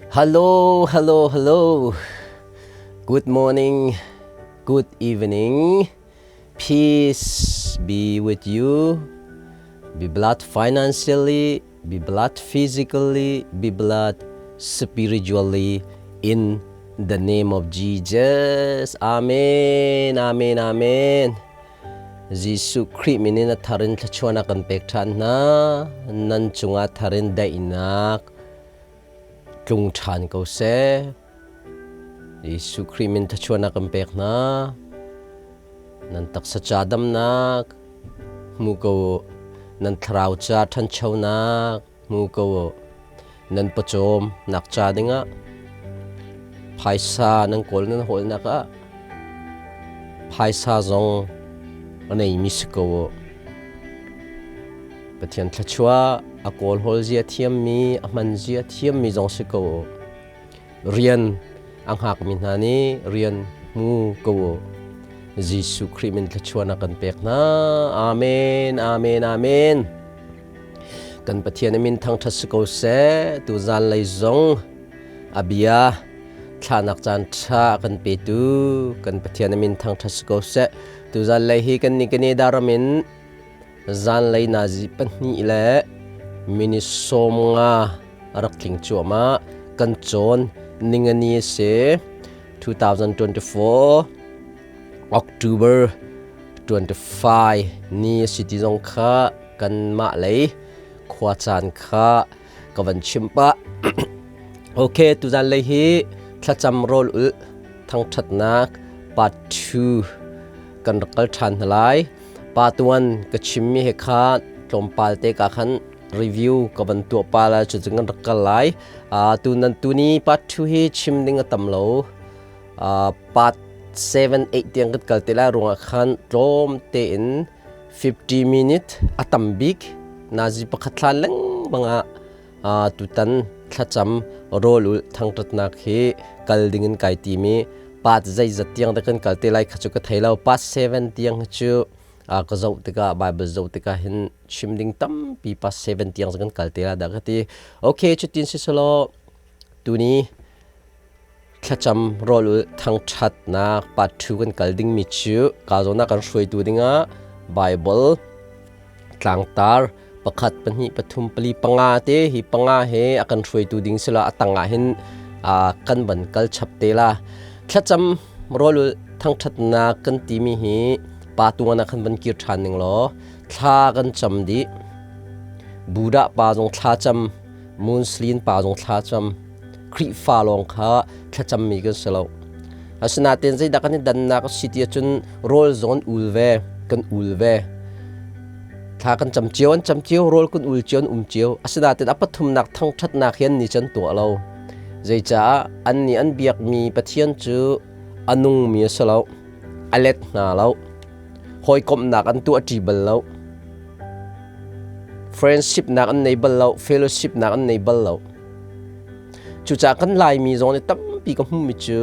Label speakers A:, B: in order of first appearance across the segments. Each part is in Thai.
A: Hello, hello, hello. Good morning, good evening. Peace be with you. Be blessed financially, be blessed physically, be blessed spiritually in the name of Jesus. Amen, amen, amen. Jisu Christ minina tharin thachuana kan pektan na nan chunga tharin dainak tlung than ko se Jisu Christ min thachuana kan pek na nan taksa chadam nak mu ko nan thrau cha than chau nak mu ko nan pachom nak cha dinga phaisa nan kol nan hol naka phaisa zong anei misiko pathian thlachua akol hol zia thiam mi aman zia thiam mi zong siko rian ang hak min hani rian mu ko Jisu Christ min thlachua na kan pek na amen amen amen kan pathian min thang thasiko se tu zan lai zong abia thanak chan tha kan pe tu kan pathian min thang thasiko se tu zan lai hi kan ni daramin zan lai na ji pani le mini som nga rakling chuama kan chon ningani se 2024 October 25 ni citizen kha kan ma lei khwa chan kha kawan chimpa okay tu zan lai hi thlacham rol ul thang thatnak part 2 kan rakal than halai part 1 ka chimmi he kha tlompal te ka khan review kawan tu pala chu jingan rakal lai tu nan tu ni part 2 hi chimding atamlo part 7 8 tiang kat kaltela runga khan tlom te in 50 minute atambik nazi pakhatlan lang mga tutan thlacham rolul thangtatnak hi kaldingin kaitimi pat zai zatiang da kan kaltelai khachu ka thailau pat 7 tiang chu ka zau tika bible zau tika hin chimding tam pi pat 7 tiang kan kaltela da khati okay chutin si solo tuni thlacham rolul thang that na part 2 kan kalding mi chu ka zona kan hroi tu dinga bible tlangtar pakhat panhi pathum pali panga te hi panga he akan hroi tu ding sila atanga hin kan ban kal chapte la thlacham rolul thang that na kan ti mi hi patuana khan ban kir thaning lo thla kan chamdi buda pa jong thla cham muslim pa jong thla cham khri fa long kha thlacham mi kan selo asna ten zai da kan dan na ka city chun rol zone ulve kan ulve thla kan cham chiu rol kun ul chion chiu asna ten apathum nak thang that nak hian ni chan to lo zai cha an ni an biak mi pathian chu anung mi selo alet na lo hoi kom nak an tu atibal lo friendship nak an neighbor lo fellowship nak an neighbor lo chu cha kan lai mi zone tam pi ka hum mi chu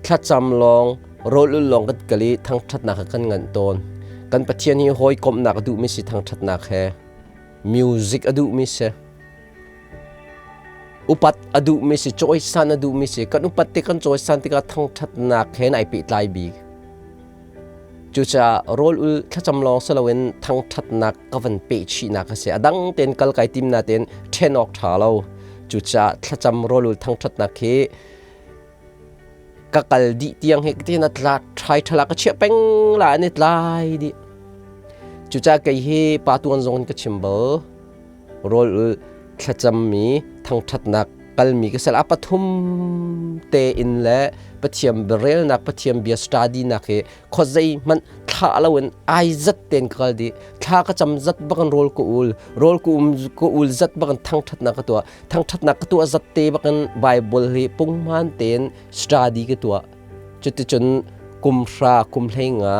A: thlacham long rolul long kat kali thang that nak kan ngan ton kan pathian hi hoi kom nak du mi si thang that nak he music adu mi se upat adu mi si choice san adu mi si kan upat te kan choice san te ka thang that nak he nai pi tlai bi chu cha rolul thlacham long salowen thang that nak kawan pe chi nak se adang ten kal kai tim na ten 10 ok thalo chu cha thlacham rolul thang that nak he ka kal di tiang he tin na tla thai thala ka che peng la ni tlai di chu cha kai he patuan zong ka chimbal rolul thlacham mi thang that nak kal mi ka sal apathum te in le pathiam berel nak pathiam bia study nak he khozai man tha alawen ai zat ten kal di tha ka cham zat bakan rol ko ul zat bakan thang that nak to thang that nak to zat te bakan bible hi pungman ten study ka to chuti chun kumra kumlenga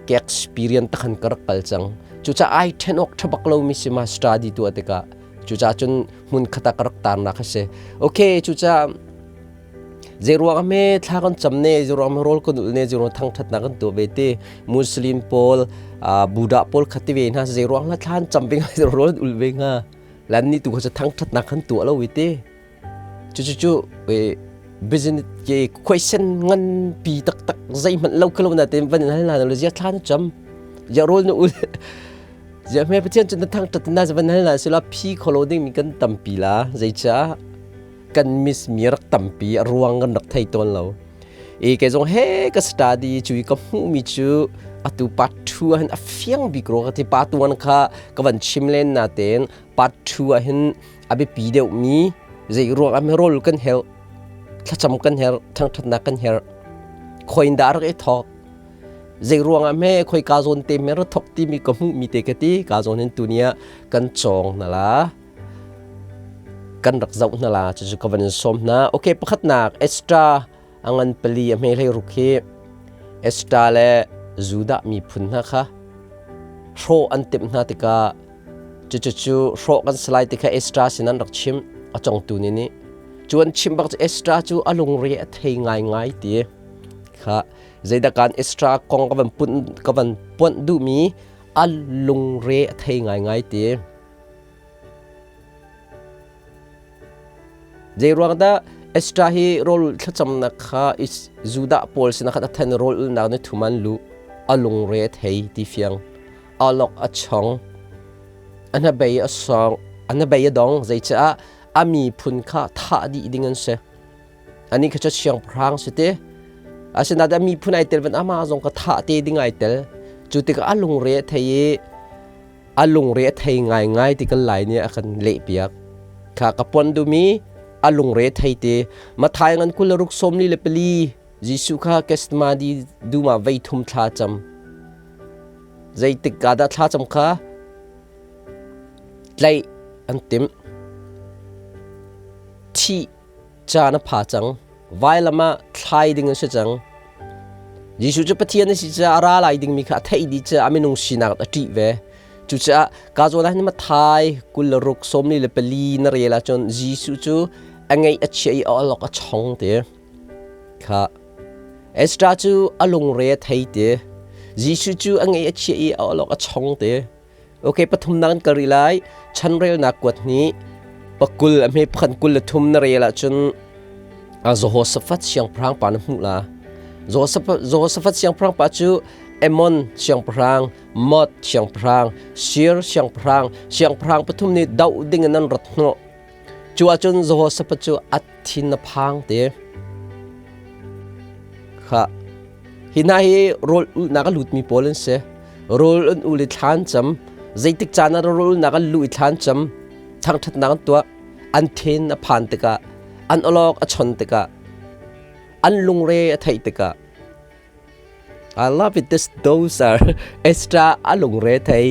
A: ke experience takhan kar kal chang chu cha ai 10 ok thabak lo mi sima study to ateka chu cha chun mun khata karak tar na khase okay chu cha zero me thakan chamne zero me rol ko ne zero thang that na kan to bete muslim pol buddha pol khati ve na zero ang than champing zero rol ulvenga lan ni tu ko thang that na kan to lo wite จู่ๆbusiness เกี่ยว question งั้นปีตักใจมันเล่าขึ้นมาเต็มวันนั้นเราเลยจะท่านจำอย่ารู้นู่นอย่าไม่ไปเที่ยวจนทั้งตัดน่าจะวันนั้นเราสุดแล้วพี่โคโลดิ้งมีกันตั้มปีละใจจ้ากันมิสมีรักตั้มปีรวงกันรักไทยตัวเราแกจงเฮก็สตาร์ดีช่วยกับหูมีจูอัตุปัตทัวเห็นอฟยังบิกรที่ปัตตวันข้าก็วันชิมเลนนาเตนปัตทัวเห็นอภิปีเดียวมีใจรวงอเมรอลกันเฮลถ้าจำกันเฮลทั้งทัดนักกันเฮลคอยดาร์กไอทอกใจรวงอเมคอยกาโซนเต็มเมรทอกที่มีกับหูมีเตกตีกาโซนเห็นตัวเนี้ยกันจองนั่นละกันรักเจ้านั่นละจะก็วันสมนะโอเคประคัดหนักเอ็กซ์ตร้าอังันเปลี่ยนไม่ให้รุกเฮเอสตาเลจูดามีพุนนะคะโชอันเต็มนาติกาจู่โชกันสไลด์ติกาเอสตาสินันรักชิมอจงตูนี่จวนชิมบักเอสตาจู่อลงเรียเทง่ายตีค่ะใจดักการเอสตากองกับวันปุ่นดูมีอลงเรียเทง่ายตีใจรวงดาเอสตราฮีโรลถ้าจำนักข้าอิสจูดาโพลสินักทันโรลนักในทุมันลูอลงเรทเฮที่เฟียงอลอกอชองอันนั้นใบอสองอันนั้นใบดองใจจะอามีพุนข้าท่าดีดิ่งเสอันนี้ก็จะเชียงพรางสุดเตอาศัยนั้นมีพุนไอเตลเป็นอามาจงก็ท่าดีดิ่งไอเตลจุดที่ก็อลงเรทเฮอลงเรทเฮง่ายที่กันไหลเนี่ยอาการเละเปียกข้ากับปนดูมีอลงเรทไทยเตมาทายงันกุลรุกสมลีเลเปลีจิสุข้าเกสมาดีดูมาไว้ทุ่มท่าจำใจติกาดาท่าจำข้าไลอันติมที่จานผาจังไว้ละมาทายดิ่งเสจังจิสุจะปะเทียนสิจะอาราไลดิ่งมีข้าไทยดีจะอามินุงชินักตีเวจู่จะกาโจนั้นมาทายกุลรุกสมลีเลเปลีนเรียลจนจิสุจูอันไงอัจฉริยะลอกชงเตะค่ะเอสตราจูอลงเรียไทยเตะจิสุจูอันไงอัจฉริยะลอกชงเตะโอเคปฐมนังกะริไลฉันเรียลนักกว่านี้ปกุลไม่พันกุลทุมนเรียลจนโซฮสฟัดเสียงพรางปานมุลาโซฮสฟัดเสียงพรางปาจูเอมอนเสียงพรางมอดเสียงพรางเชียร์เสียงพรางปฐมนี้ดาวดิ่งนั้นรัตโนจัวจนโซสปจูอัดทินพังเตะค่ะหินาฮีโรลนักลุดมีโพลันเซโรลอุลิทันจำใจติกจานาโรลนักลุยทันจำทั้งทัดนักตัวอันเทนพันเตกะอันอลอกอชนเตกะอันลุงเรไทยเตกะ I love it this those are extra อันลุงเรไทย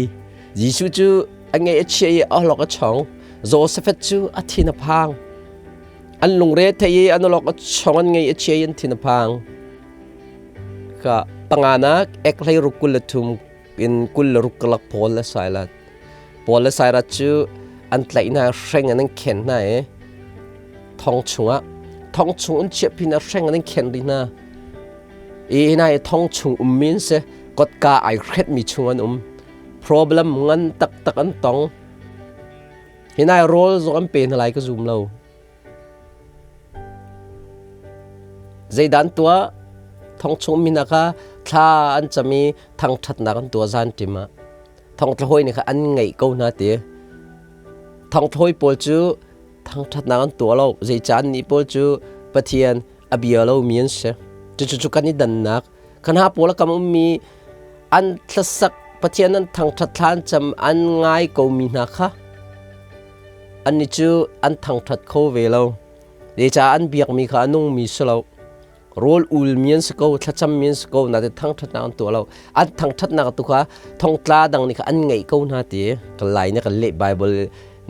A: ยิสุจูอันไงเชียอลอกอชงโจเซฟจูอัทินพังอันลงเรทเยอันลอกชงอันไงเชียนทินพังก็ปังอานักเอกเลยรุกุลทุมอินกุลรุกลักพอลไซรัตจูอันไหลน่าเร่งอันนั้นเข็นน่ะทองชุงอันเชียพินาเร่งอันนั้นเข็นดีน่ะน่าทองชุงมินเสกดกาไอเครดมีชุงอันproblem งั้นตักอันตองเห็นไอ้โรลส่งเป็นอะไรก็ซูมเราใจดันตัวทองชมมินะคะถ้าอันจะมีทางทัดนักตัวจันติมาทองทอยนี่ค่ะอันไงก็น่าเตะทองทอยปอลจูทางทัดนักตัวเราใจจันนี่ปอลจูปะเทียนอเบียเรามีนเสจู่กันนี่ดันนักขณะปอลก็มีอันทศักปะเทียนนั้นทางทัดทานจำอันไงก็มีนะคะอันนี้จูอันทางทัดโคเวลาเดี๋ยวจะอันเบียกมีข้านุ่งมีสลาวโรลอุลมีนสโกทัดจำมีนสโกน่าจะทางทัดนักตัวเราอันทางทัดนักตัวข้าทองตราดังนี่ข้าอันไงก็น่าเตะกันไลน์นี่กันเล่ไบเบิล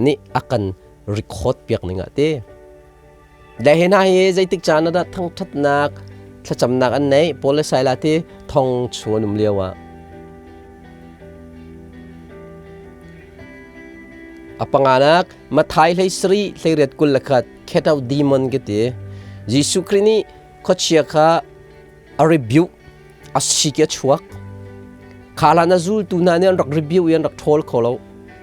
A: นี่อากันรีคอร์ดเบียกนี่ไงเตะแต่เห็นไอ้ใจติดจานนั่นทางทัดนักทัดจำนักอันไหนโพลไซลาเตะทองชวนนุ่มเลี้ยวะapanganak mathai lei sri leiret kul lakhat khetau demon gete jisu krini khochia kha a review asike chuak khala na zul tu na ne rak review yan rak thol kholo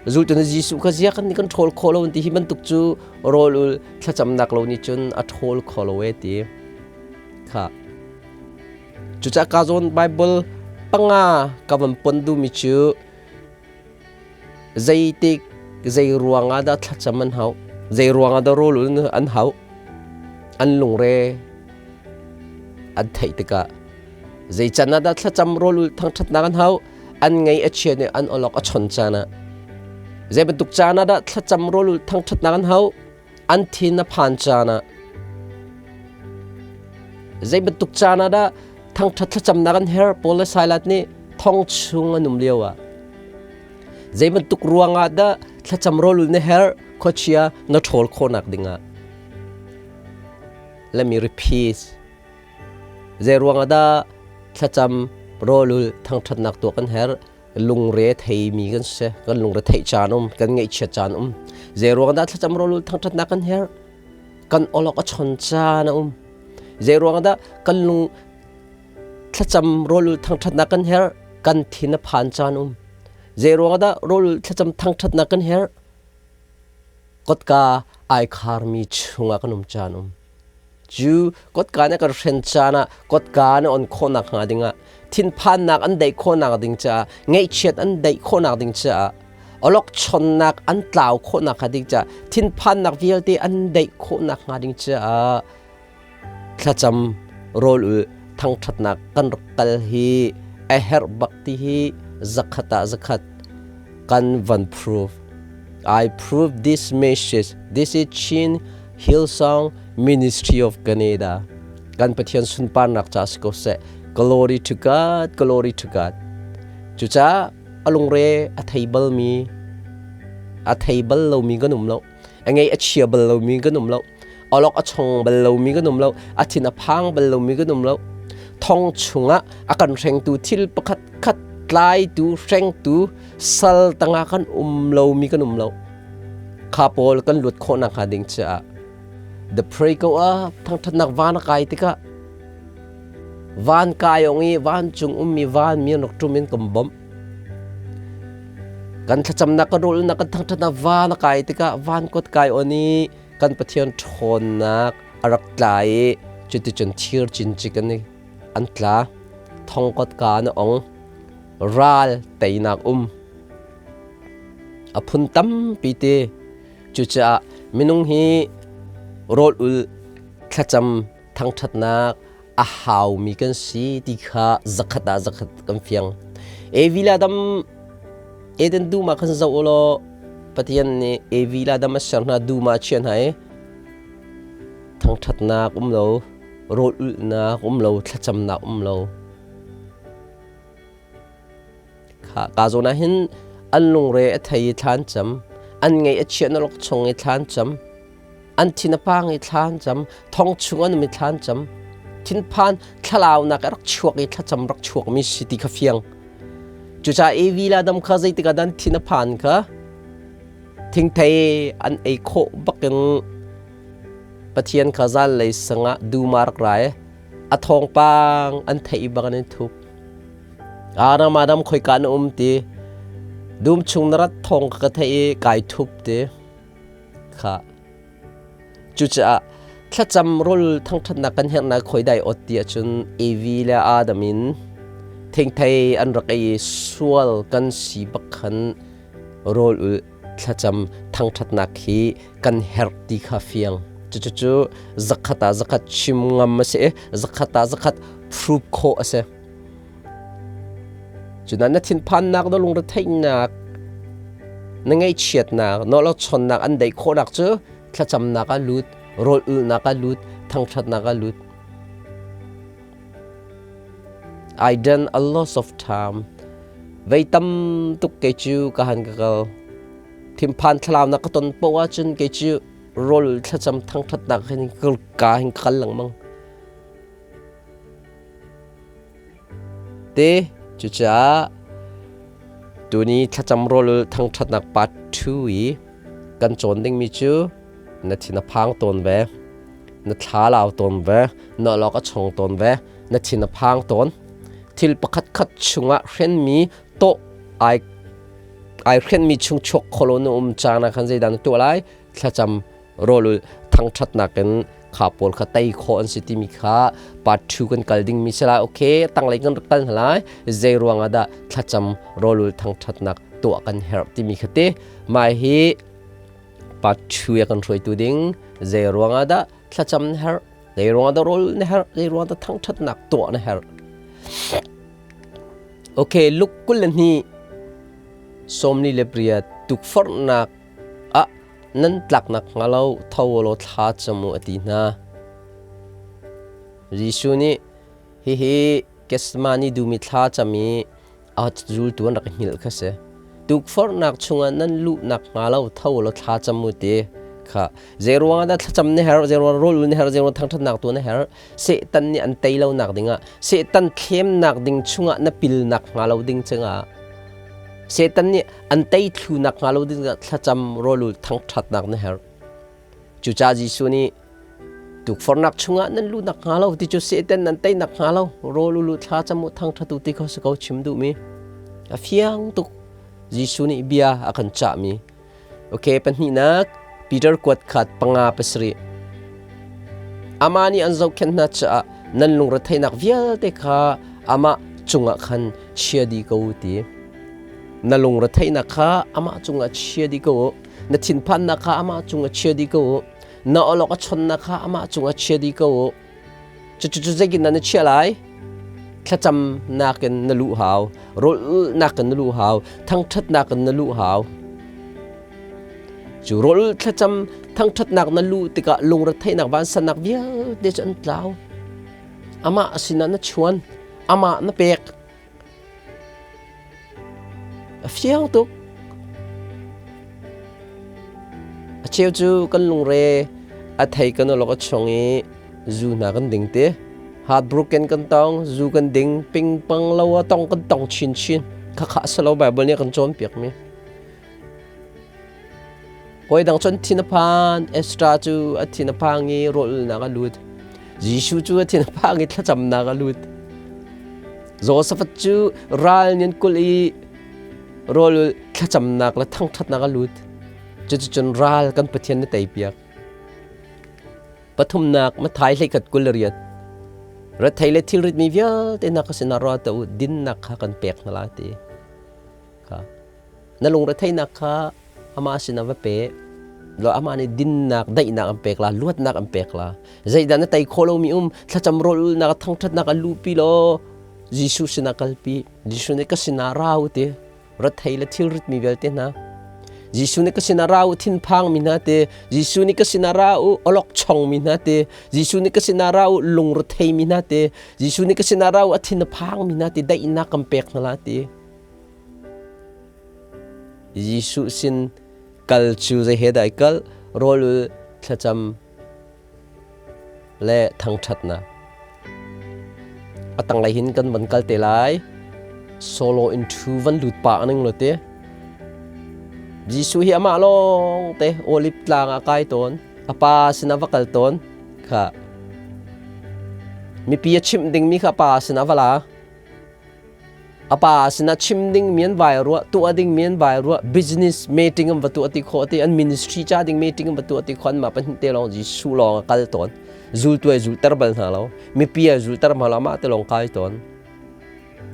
A: dù cho nó Giêsu cái gì kan ni kan thol kholo ti hi man tuk chu RAWLULH thla cham nak lo ni chun a thol kholo we ti kha chu cha ka zon Bible panga ka van pon du mi chu zai tik zai ruanga da thla cham an hau zai ruanga da RAWLULH an hau an lung re an thei tika zai chana da thla cham RAWLULH thang that na kan hau an ngai a chen an olok a chon chana zai ban tuk chana da thla cham RAWLULH thang that na kan hau an thin na phan chana zai ban tuk chana da thang that thla cham na kan her pol sailat ni thong chung anum lewa zai ban tuk ruanga da thla cham RAWLULH ni her khochia na thol khonak dinga. Let me repeat. Zai ruanga da thla cham RAWLULH thang that nak to kan her lung re thei mi kan se kan lung re thei chanum kan ngei che chanum zai ruanga da thla cham RAWLULH thang that nak kan her kan olok a chon chana zai ruanga da kan lung thla cham RAWLULH thang that nak kan her kan thina phan chanum zai ruanga da RAWLULH thla cham thang that nak kan her kot ka ai khar mi chunga kanum chanum ju kot ka na ka ren chana kot ka na on khonak nga dinga thin phan nak an dei khonak ding cha ngei chet an dei khonak ding cha olok chon nak an tlaw khonak ding cha thin phan nak vialti an dei khonak nga ding cha thla cham RAWLULH thang that nak kan kal hi a her bakti hi zakhat kan van proof. I prove this message. This is Chin Hillsong Ministry of Canada. Kan pathian sun pan nak chas ko se glory to God, glory to God. Chucha alung re a table lo mi ganum lo. Angai a cheable lo mi ganum lo. Olok a chong bal lo mi ganum lo. A tin a pang bal lo mi ganum lo. Thong chunga akan reng tu til pakat kat lai tu reng tu sal tanga kan lo mi kan lo kapol kan lut khona kha ding cha the pray ko a thang thanak van kai tika van kayongi van chung mi van mi nok tumin kombom kan thacham na ka rol na kan thang thana van kai tika van kot kai oni kan pathian thon nak arak tlai chuti chun thir chin chikan antla thong kot ka na ong ral tainak apun tam pite chucha minung hi RAWLULH thla cham thang that nak a haw mi kan si ti kha zakhat kan fiang e vila dam eden du ma kan zo lo patian ni e vila dam sarna du ma chen hai thang that nak lo RAWLULH na lo thla cham na lo ka zo na hin an lung re a thei thlan cham an ngei a chian lok chong e thlan cham an thina pang e thlan cham thong chung an mi thlan cham thin phan thalaw na ka rak chuak e thla cham rak chuak mi siti kha fiang chu cha e vila dam kha zai tika dan thina phan kha thing thei an e kho bakeng pathian kha zal lei sanga du mar rai a thong pang an thei bakan thup ara madam khoi kan ti dum chung narat thong ka thei kai thup te kha chucha thla cham RAWLULH thang that na kan her na khoi dai ot ti chun ev la adamin thing thei an rak ai sual kan si bakhan RAWLULH thla cham thang that na khi kan her ti kha fiang chu zakhat chim ngam se zakhat proof kho ase chunan na thin phan nak do lung ra thei nak na ngai chiat nak no lo chon nak an dei kho nak chu thla cham nak a lut RAWLULH nak a lut thang that nak a lut I done a lot of time vei tam tuk ke chu ka han ka thim phan thlaw na ka ton po wa chun ke chu RAWLULH thla cham thang that nak hin ka hin khal lang mang te chucha tuni thla cham RAWLULH thang that nak part 2 kan chon ding mi chu na thina phang ton ve na thalaw ton ve na lo ka chong ton ve na thina phang ton thil pakhat khat chunga hren mi to ไอเคนมีชุงชกโคโลนุมจานะคันใจดันตัวไรถ้าจำรอลุลทั้งชัดนักกันข้าปวดข้าไตโคอันสิติมีข้าปัดชูกันกัลดิ้งมีสลายโอเคตั้งไรกันกันหลายใจรวงอาดาถ้าจำรอลุลทั้งชัดนักตัวกันเฮร์ติมีขัดเตมาฮีปัดชูกันช่วยตัวดิ้งใจรวงอาดาถ้าจำเฮร์ใจรวงอาดารอลุลเฮร์ใจรวงอาดาทั้งชัดนักตัวนะเฮร์โอเคลุกกุลนี่สมนิเลเปรียตุกฟอร์นักนั่นหลักนักงาเราเท่าเราท้าจมูกตีน่าริชุนี่เฮ้เกสมานี่ดูมิท้าจมีอาจจูตัวนักหิลก็เสตุกฟอร์นักชงนั่นลุนักงาเราเท่าเราท้าจมูกเตะค่ะเจรวงนั่นท้าจำเนี่ยฮะเจรวงโรลเนี่ยฮะเจรวงทั้งทัดนักตัวเนี่ยฮะเสตันนี่อันเตยเราหนักดิ่งอ่ะเสตันเข้มหนักดิ่งชงนั่นปิลหนักงาเราดิ่งจังอ่ะเสตันนี่อันเตยทูนักงาเราดิ่งท้าจำโรลุทั้งทัดนักเนี่ยฮะจุจ้าจิสุนี่ตุกฟอร์นักชงนั่นลุนักงาเราที่จุเสตันอันเตยนักงาเราโรลุท้าจำทั้งทัดตุติเขาสกาวชิมดูมีเฟียงตุกจิสุนี่เบียอากันจ่ามีโอเคเป็นนี่นักปีเตอร์กวดขัดปังอาเปสรีอามานี่อันเจ้าเข็นนัดจะนั่นลงรถไถนักเวียเด็กข้าอามาจุงขันเชียดีกูตีนั่นลงรถไถนักข้าอามาจุงเชียดีกูนั่นทิ้งพันนักข้าอามาจุงเชียดีกูนั่นอลอกชนนักข้าอามาจุงเชียดีกูจุจะกินนั่นเชียไรแค่จำนักกันนั่นลู่หาวรถนักกันนั่นลู่หาวทั้งทัดนักกันนั่นลู่หาวจูโรลถ้าจำทั้งทัดนักนั่นลูติกะลงรถไถนักบ้านสนักเวียเดจันเล่าอามาสินันชวนอามานั่นเปกเฟียงตุกเชียวจูกันลงเรอไทยกันเราก็ชงเอจูนักกันดิ่งเตะฮาร์ดบรูเกนกันต้องจูกันดิ่งปิงปังเราต้องกันต้องชินข้าสลาวแบบนี้กันจนเปียกมีคอยดังชนทินพานเอสตราจูอทินพางีโรลนักลุดจิชูจูอทินพางีทัจำนักลุดโจเซฟจูรัลยันกุลีโรลทัจำนักและทั้งทัดนักลุดจนรัลกันปะเทียนในไตเปียกปฐมนักมาไทยเลยกัดกุลเรียดรัฐไทยเลยที่ริดมีเวียแต่นักสินารอดแต่ดินนักกันเปียกนั่นแหละทีค่ะนั่นลงรัฐไทยนักค่ะอามาสินาวเปะเราอามานี่ดินนักได้นักอันเปกลาลวดนักอันเปกลาใจดันในไตโคโลมีถ้าจำรอลนักทั้งทัดนักลูปีโลยิสุสินักลปียิสุเนี่ยก็สินาราวเตรัฐไทยละที่ริดมีเวลเตนะยิสุเนี่ยก็สินาราวทินพังมินาเตยิสุเนี่ยก็สินาราวอลอกชองมินาเตยิสุเนี่ยก็สินาราวลงรัฐไทยมินาเตยิสุเนี่ยก็สินาราวอทินพังมินาเตได้นักอันเปกนั่นละเตยิสุสินกัลจูจะเห็นได้กัลโรลุถ้าจำและทั้งชัดนะตั้งไรหินกันวันกัลเตลัยโซโลอินทูวันหลุดปากนึงเลยเตะยิสุเฮียมาลงเตะโอลิปลางอากายตนอาปาสินาวกัลตนค่ะมีปีชิมดิ่งมีข้าปาสินาวลาอาปาสินะชิมดิ่งเมียนไวรัวตัวดิ่งเมียนไวรัว business meeting วัตถุติโคติอัน ministry จ้าดิ่ง meeting วัตถุติคนมาเป็นเตลองจิสูลองกัลตอนจูตัวจูตร์บัลนาเรามีปีจูตร์มาละมาเตลองกัลตอน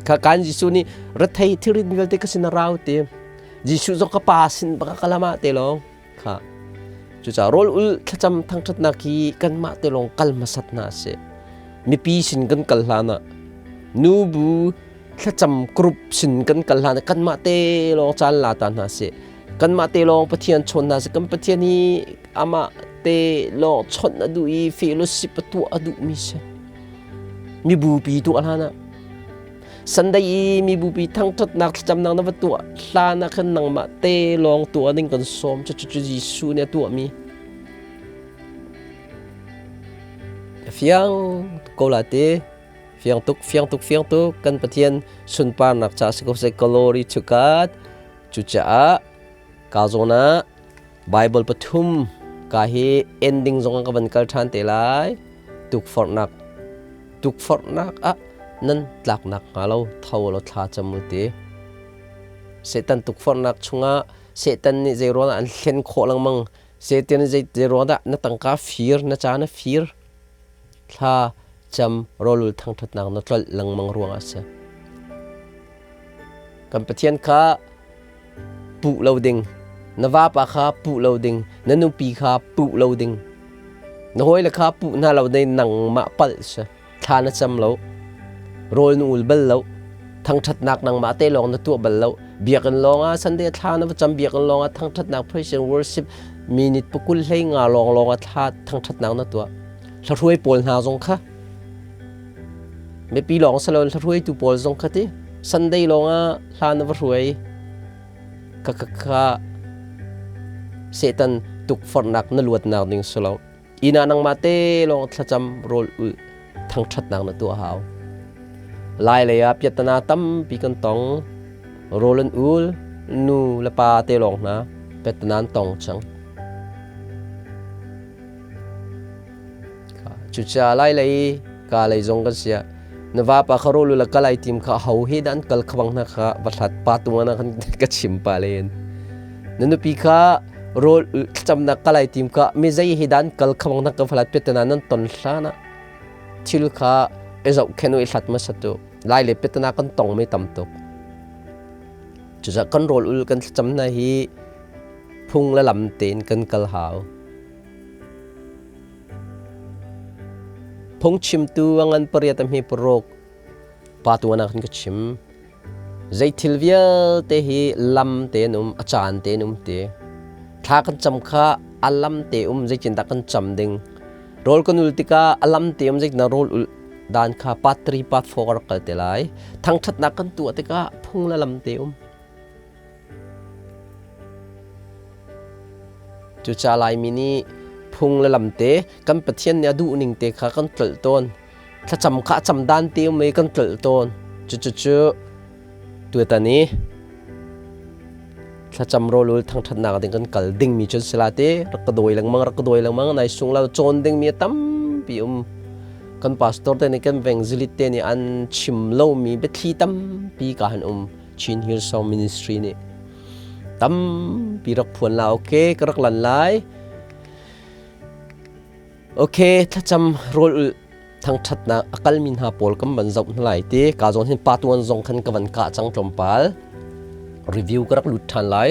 A: ข้าการจิสูนี่รัฐไทยที่ริดมีเวลเตก็สินาราวเตจิสูจงกปาสินบักกะละมาเตลองค่ะจุจ้ารอลอุลถ้าจำทั้งทัดนักกันมาเตลองกัลมาสัตนาเสมีปีสินกันกัลลานะนูบูถ้าจำกรุ๊ปสินกันกันลานกันมาเตลองจันลาตานาเสกันมาเตลองปะเทียนชนนาเสกันปะเทียนนี้อามาเตลองชนอดูอีเฟลสิปตัวอดูมิเสมีบูปีตัวลานะสันได้มีบูปีทั้งทัดนักจำนางนับตัวลานะขันนังมาเตลองตัวนิ่งกันสมจะจิสูเนี่ยตัวมีเฟียงโกลาเตเฟียงตุกกันปะเทียนสุนปานักจ่าสกุลเซกโลรีทุกัดจุจ้ากาโซนะไบเบิลปฐุมกาเฮเอนดิ้งจงกับบันกัลทันเตลัยตุกฟอร์นักนั่นหลักนักเราเท่าเราท้าจมูกเต setan tuk for nak chunga setan ni zero na an hlen kho lang mang setan ni zero da na tangka fear na cha na fear tha cham rolul thang that nak na tlal lang mang ruang asa kan pathian kha pu loading nawa pa kha pu loading nanu pi kha pu loading na hoi la kha pu na loading nang ma pal sa tha na cham lo rol nu ul bal lo thang that nak nang ma te long na tu bal lo biakan longa sunday tha na cham biakan longa thang that nak praise and worship minute pukul hlei nga longa tha thang that nak na tu la ruai pol na jong kha me pi long salon la ruai tu pol jong kha ti sunday longa tha na ruai ka setan tuk for nak na luat nak ding solo ina nang mate long thacham rol u thang that nak na tu haw lai le ya piatana tam pi kan tong rolan ul nu la pa te long na petanan tong chang chu cha lai le ka le jong ka sia nawa pa kharolu la kalai tim kha hau he dan kal khawang na kha bathat pa tu na kan ka chim pa len nanu pi kha rol cham na kalai tim ka me zai he dan kal khawang na ka phalat petanan nan ton hlana thil kha ezau khenu I hlat ma satu lai le petana kan tong me tam tok chu za kan rol ul kan cham na hi phung la lam ten kan kal haw phung chim tu angan pariatam hi porok patuana kan ka chim zai thilvia te hi lam te num achan te num te tha kan cham kha alam te zai chin ta kan cham ding rol kan ultika alam te zai na rol ul dan kha part 3 part 4 kal te lai thang that na kan tu atika phung la lam te chu cha lai mini phung la lam te kan pathian ne du ning te kha kan tlal ton tha cham kha cham dan te me kan tlal ton chu tu ta ni tha cham rolul thang that na ding kan kal ding mi chun sela te rakadoi lang mang nai sung la chon ding mi tam pi kan pastor te ni kan vengzilit te ni an chim lo mi be thi tam pi ka han chin hir so ministry ni tam pi rak phun la okay karak lan lai okay tha cham rol thang that na akal min ha pol kam ban zau lai te ka zon hin patuan zong khan ka van ka chang tompal review karak lut than lai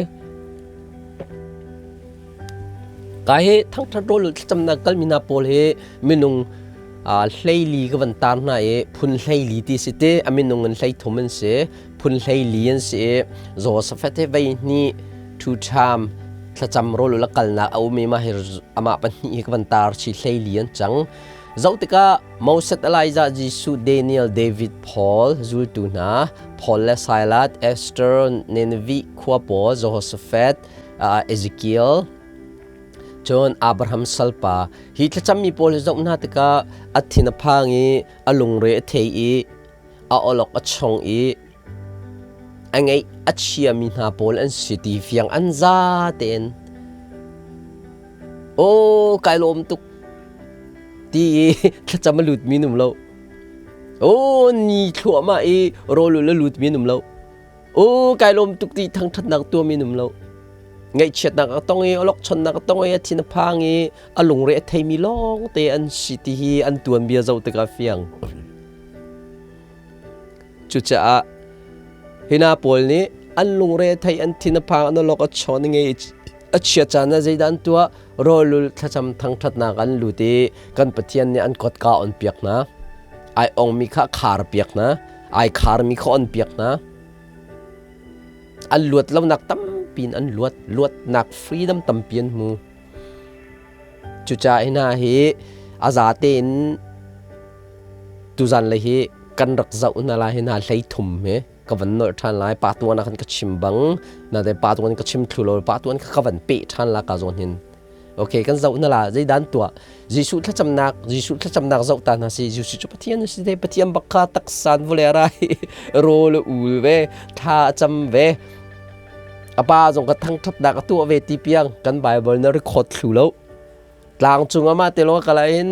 A: ka he thang that rol cham na kal min ha pol he minung hlei ka van tar na e phun hlei ti se te aminung an hlei thomen se phun hlei an se Joseph te vai ni thu tham thacham rol la kal na au me ma her ama pan ni ka van tar chi hlei an chang zautika Moses Elijah Jisu Daniel David Paul Zultuna Paul la Silas Esther Nenevi Khwapo Jehoshaphat Ezekiel John Abraham Salpa hi thacham mi pol zau na tika athina phangi alungre thei a olok a chong angai achia mi na pol an city fiang anja ten o kailom tuk ti thacham lut mi num lo o ni thua ma rolu la lut mi num lo o kailom tuk ti thang that nak tu mi num lo ngay chet nak tong olok chon nak tong athina phangi alungre thei mi long te an city hi an tuan bia zau taka fiang chu cha hina pol ni an lungre thei an thina phang an olok chon nge achia chana zaidan tua rolul thacham thang that na kan luti kan pathian ni an kot ka on piak na ai ong mi kha khar piak na ai khar mi kha on piak na an luat lau nak tam pin an luat nak freedom tam pian mu chu cha ina hi azate in tu zan le hi kan rak zau na la hina hlei thum me ka van no than lai pa tu na kan ka chim bang na de pa tu ka chim thulo pa tu ka van pe than la ka zon hin okay kan zau na la zai dan tua jisu thacham nak zau ta na si jisu chu pathian si de pathian bakha tak san vule rai rol ul ve tha cham ve apa zong ka thang that nak tu ve ti piang kan bible na record thlu lo tlang chung ama te lo ka la in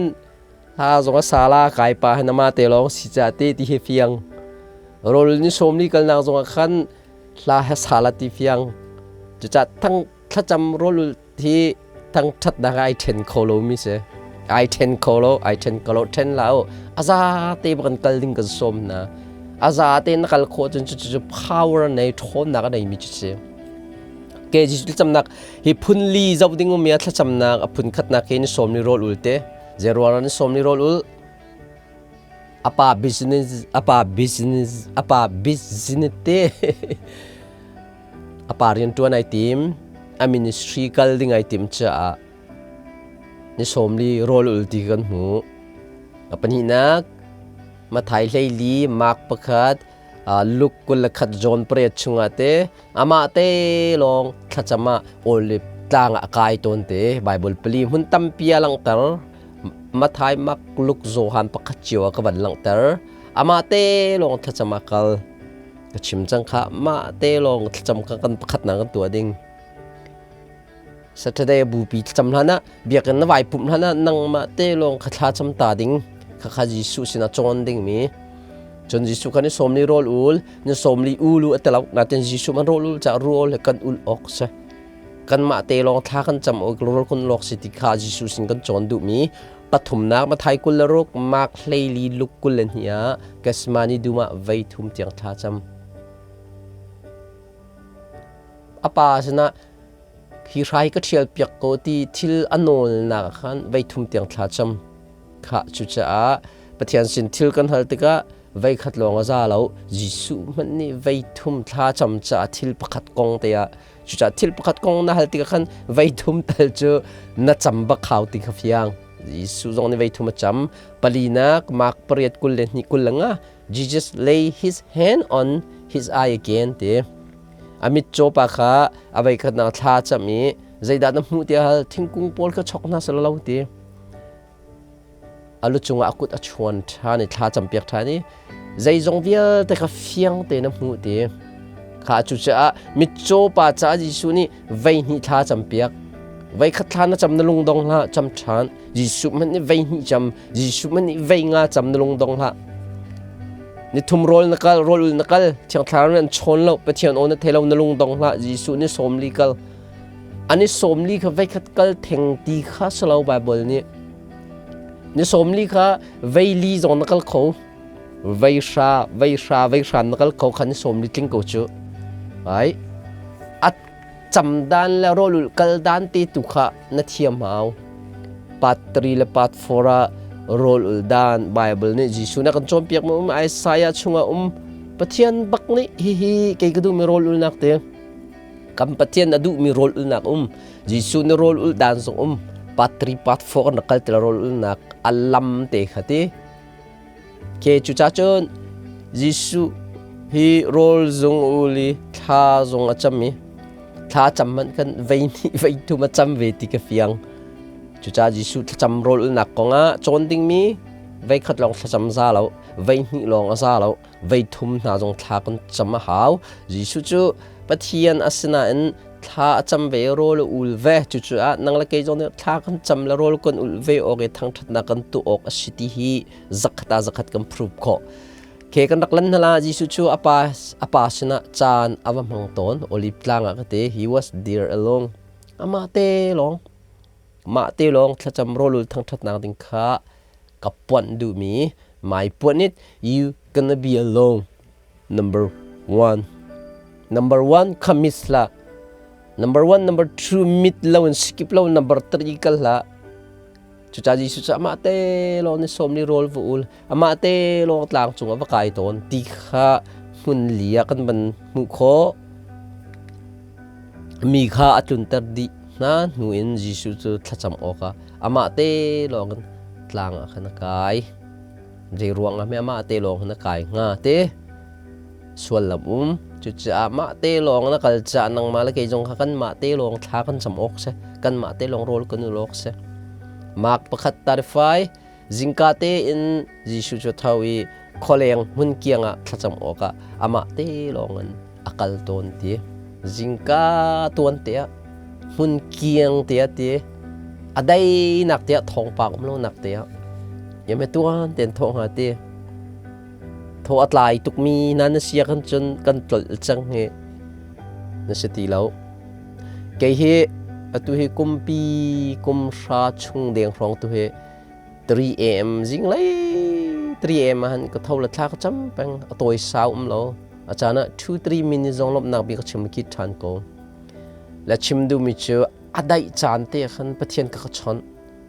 A: ha zong sala kai pa na ma te long si cha te ti he fiang rol ni som ni kal na zong khan ลาเฮสฮาลาติฟียงจุดจะทั้งถ้าจำโรลุที่ทั้งชัดดังไอเทนโคโลมิเสไอเทนโคโลเทนแล้วอาซาเตบกันกัลดิงกันสมนะอาซาเตนักลโคจนจุด power ในทนนักในมิจุเสเกจิจุดจำนักฮิพุนลีจะดิ้งมีถ้าจำนักพุนขัดนักเห็นสมนิโรลุลเตเจรวันสมนิโรลุลapa businessเตapaเรียนตัวในทีมministry กัลดิ้งไอทีมจะนี่สมลีโรลุลตีกันหูปัญหานักมาไทยเลยลีมักประคัดลุกกุลขัดจอนเปรียดชงเตอามาเตลองขัดจมาโอลิปต่างกายตนเตไบเบิลปลีหุ่นตั้มเปียลังเตอร์มาไทยมักลุกโจฮันประคัดจิวกับบันลังเตอร์อามาเตลองขัดจมากัลกชิมจังค่ะมาเตลองขัดจมากันประคัดนังกันตัวดิ่งสัตย์เดบูปีจำหน้าเบียกันนวายปุ่มหน้านังมาเตลองขัดจำตาดิ่งข้าจิสุสินะจอนดิ่งมีจนจิสุกันนี่สมลีโรลอุลนี่สมลีอุลูแต่เรานาเตนจิสุมันโรลอุลจะโรลกันอุลออกซะกันมาเตลองท่ากันจำอกโรลคนลอกสิติข้าจิสุสินกันจอนดูมีปฐมนักมาไทยกุลโรกมากเลยลีลุกกุลเนียกัสมานีดูมาไว้ทุ่มเตียงท่าจำอาปาสนะฮีไรก็เทียบเปียกโกตีทิลอนอลนักขันไว้ทุ่มเตียงท่าจำข้าจุจ้าปะเทียนสินทิลกันฮัลติกะไว้ขัดลองอาซาเราจิสุมันนี่ไว้ทุ่มท่าจำจ้าทิลประคัดกงเตียจุจ้าทิลประคัดกงน่าฮัลติกะขันไว้ทุ่มตัลเจอน่าจำบักข่าวติกะฟียงจิสุตรงนี้ไว้ทุ่มจำปลีนักมักเปรียดกุลเลนี่กุลลังะ Jesus lay his hand on his eye again เตอามิโจปะค่ะเอาไว้ขัดนาท่าจำมีใจดาน้ำหูเตียทิ้งกุ้งปอลก็ช็อกน่าสลาวเตอาลุจงอากุดอชวนท่าในท่าจำเปียกท่านี้ใจจงเวียแต่ก็เฟียงเตน้ำหูเตข้าจุจ้ามิโจปาจ้าจิสุนี่ไว้นี่ท่าจำเปียกไว้ขัดท่านะจำนลงดงละจำชานจิสุมันนี่ไว้นี่จำจิสุมันนี่ไว้งาจำนลงดงละนี่ทุ่มโรลนักโรลนักเชียงท่านั้นชนเราไปเชียงโอนะเทเรานลงดงละจิสุนี่สมลีกัลอันนี้สมลีเขาไว้ขัดกัลเทงตีข้าสลาวไบเบิลนี่นี่สมลีค่ะไว้ลีจงนักเขาไว้ชานักเขาขันนี่สมลีทิ้งกูจูไอ้อัดจำด้านแล้วโรลุกัลด้านตีตุขะนัทเทียมเอาปัตตรีและปัตฟอระโรลุด้านไบเบิลนี่จิสุนักจอมเปียกมุมไอสายชงอุปะเทียนบักนี่ฮิเกยกดูมีโรลุนักเตะกัมปะเทียนอดูมีโรลุนักจิสุนโรลุด้านสงปัตตรีปัตฟอระนักเตะโรลุนักอัลลัมเตะขัดเคจุจ้าจนจิสุฮีโรลจงอุลีท่าจงอาจำมีท่าจำมันกันไว้ทุมาจำเวทีกับยังจุจ้าจิสุจำโรลนักกงะจนดิ้งมีไว้ขัดลองจำซาแล้วไว้นี่ลองอาซาแล้วไว้ทุมท่าจงท่ากันจำมาหาวจิสุจูปะเทียนอาสนะนท่าจำเวโรลอุลเวจุจ้านังละเกยจงเนี่ยท่ากันจำละโรลกันอุลเวออกทั้งทัดนักกันตัวออกสิทธิจักกันพรูฟข้อเคกันนักลันนาจิสุชูอาปาสนะจานอวมังตอนโอลิปลางอะเต he was there alone มาเตลองถ้าจำโรลุทั้งทัดนักดิ้งข้ากับปวนดูมีไม่ปวนนิด you gonna be alone number one kamis la number 2 mid law and skip law number 3 kal laจุจ้าจิสุจ้ามาเตลองในสมลีโรลฟูลมาเตลองตลางจงอวกายตอนตีข้าหุ่นเลียกันมันมุขมีข้าจุนเตอร์ดีนะหนูเอ็นจิสุจ้าทัดจำออกอะมาเตลองกันตลางขันกายเรื่องอะไม่มาเตลองขันกายงาเตส่วนลำจุจ้ามาเตลองนะกัลจานังมาละเกยจงกันมาเตลองท่ากันจำออกเสกันมาเตลองโรลกันอุลอกเสมักประคัดตาริฟายจิงกาเตอินจิสุจทาวีคอเลงหุ่นเกียงอะทัดจำออกอะมาเตลองกันอักลตนเตจิงกาตัวนเตะหุ่นเกียงเตะอะได้นักเตะทองปากมันโลนักเตะยังไม่ตัวเต็นทองหาเตะโทอัดลายตุกมีนั้นเสียกันจนกันปลดจังเฮ na sa tilaw kay he atu he kumpi kumsha chung deng rong tu he 3 am jing lai 3 am han ka thau la thla ka cham pang atoi sau lo achana 2-3 minutes jong lop nak bi ka chim ki than ko la chim du mi chu adai chan te khan pathian ka chon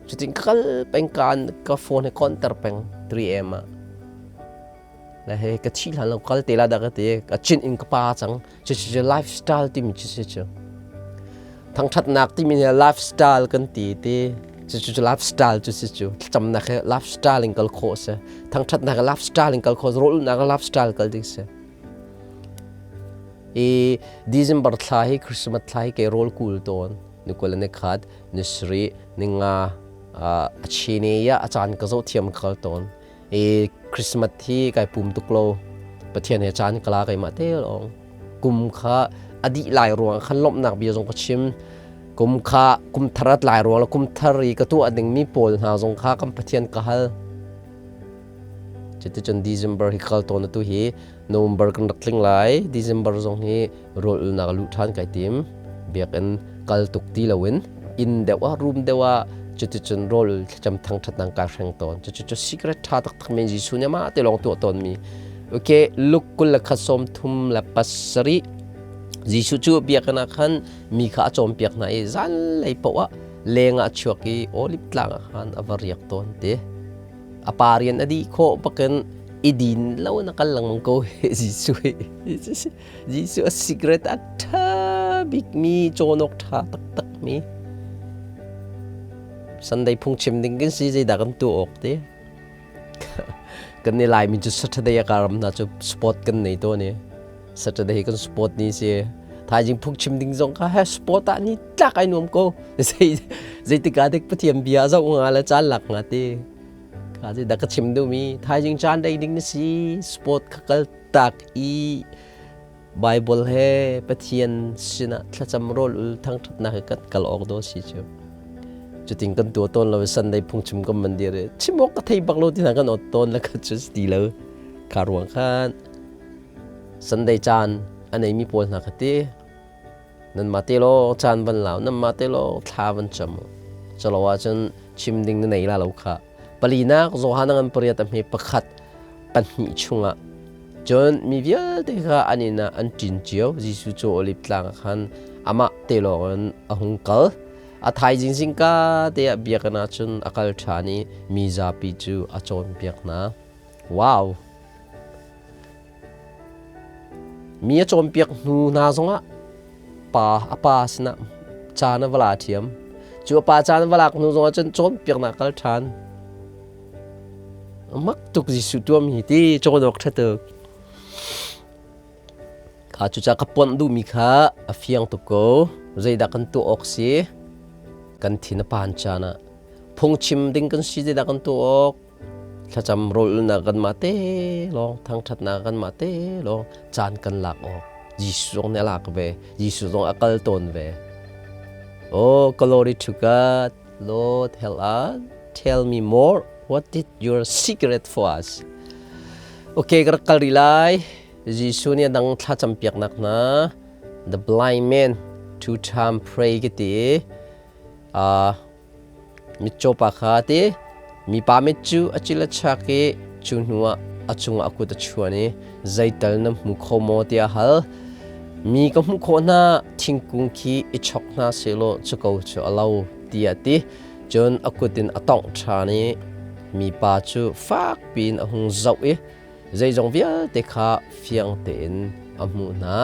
A: chuting kal peng kan ka phone he kon tar peng 3 am la he ka thil han lo kal te la da ka te ka chin in ka pa chang chu lifestyle ti mi chu chu thang that nak ti mi lifestyle kan ti te chu lifestyle chu chu cham na khe lifestyle in kal kho se thang that na lifestyle in kal kho rol na lifestyle kal dik se December thlai Christmas thlai ke rol kul ton nikol ne khat nisri ninga achine ya achan ka zo thiam khal ton Christmas thi kai pum tuklo pathian he chan kala kai ma te long kum kha adi lai ruang khan lop nak bi jong ka chim kum kha kum tharat lai ruang la kum thari ka tu ading mi pol na jong kha kam pathian ka hal chete chon December hi khal ton tu hi November kan rakling lai December jong hi rol na lu than kai tim biak en kal tuk ti lawin in dewa room dewa chete chon rol cham thang that nang ka hreng ton chu secret tha tak tak men ji sunya ma te long tu ton mi okay look kul la khasom thum la pasari jisu chu biak na khan mi kha chom piak na e zan lai pawa lenga chuaki olip tlang khan avariak ton te aparian adi kho pakan idin law na kalang ko jisu a secret atha big mi chonok tha tak tak mi Sunday phung chim ding kin si jai da kan tu ok te kan ni lai mi chu Saturday ya karam na chu sport kan nei to ne Saturday kan sport ni se thai jing phung chim ding jong ka ha sport ta ni tlak ai nom ko jai ti ka dek pathiam bia zo nga la chan lak nga te ka jai da ka chim du mi thai jing chan dai ding ni si sport khakal tak I Bible he pathian sina thlacham rol ul thang that na ka kal ok do si chu chuting kan tu ton lo Sunday phung chim kam mandir chimok ka thei baklo tin kan ot ton la ka chu sti lo karwang khan Sunday chan anei mi pol na khati nan mate lo chan ban law nan mate lo thla ban cham chalowa chan chim ding na nei la lo kha palina zo hanang pariat am he pakhat pan hi chunga jon mi vial te kha anina an tin chiao jisu cho olip tlang khan ama te lo an ahung kal a thai jing sing ka te biak na chun akal thani mi za pi chu a chon biak na wow mi a chon biak nu na zonga pa apa sina chana wala thiam chu pa chana wala nu zonga chun chon biak na kal than mak tuk jisu tuam hi ti chon ok thatek ka chu cha kapon du mi kha a fiang tu ko zai da kan tu ok si kan thina pan chana phung chim ding kan si da kan tu ok thacham rol na kan mate long thang that na kan mate long chan kan lak ok jisu ne lak ve jisu dong akal ton ve oh glory to God Lord help us tell me more what is your secret for us okay kal rilai jisu ne dang thacham piak nak na the blind man 2 time pray kiti mi chopa khate mi pa me chu achila chake chunwa achunga akuta chuani zaital na mu khomo tia hal mi ka mu khona thingkung khi ichokna selo chukau chu alau tia ti jon akutin atong thani mi pa chu fak pin ahung zau e zai jong via te kha fiang ten amu na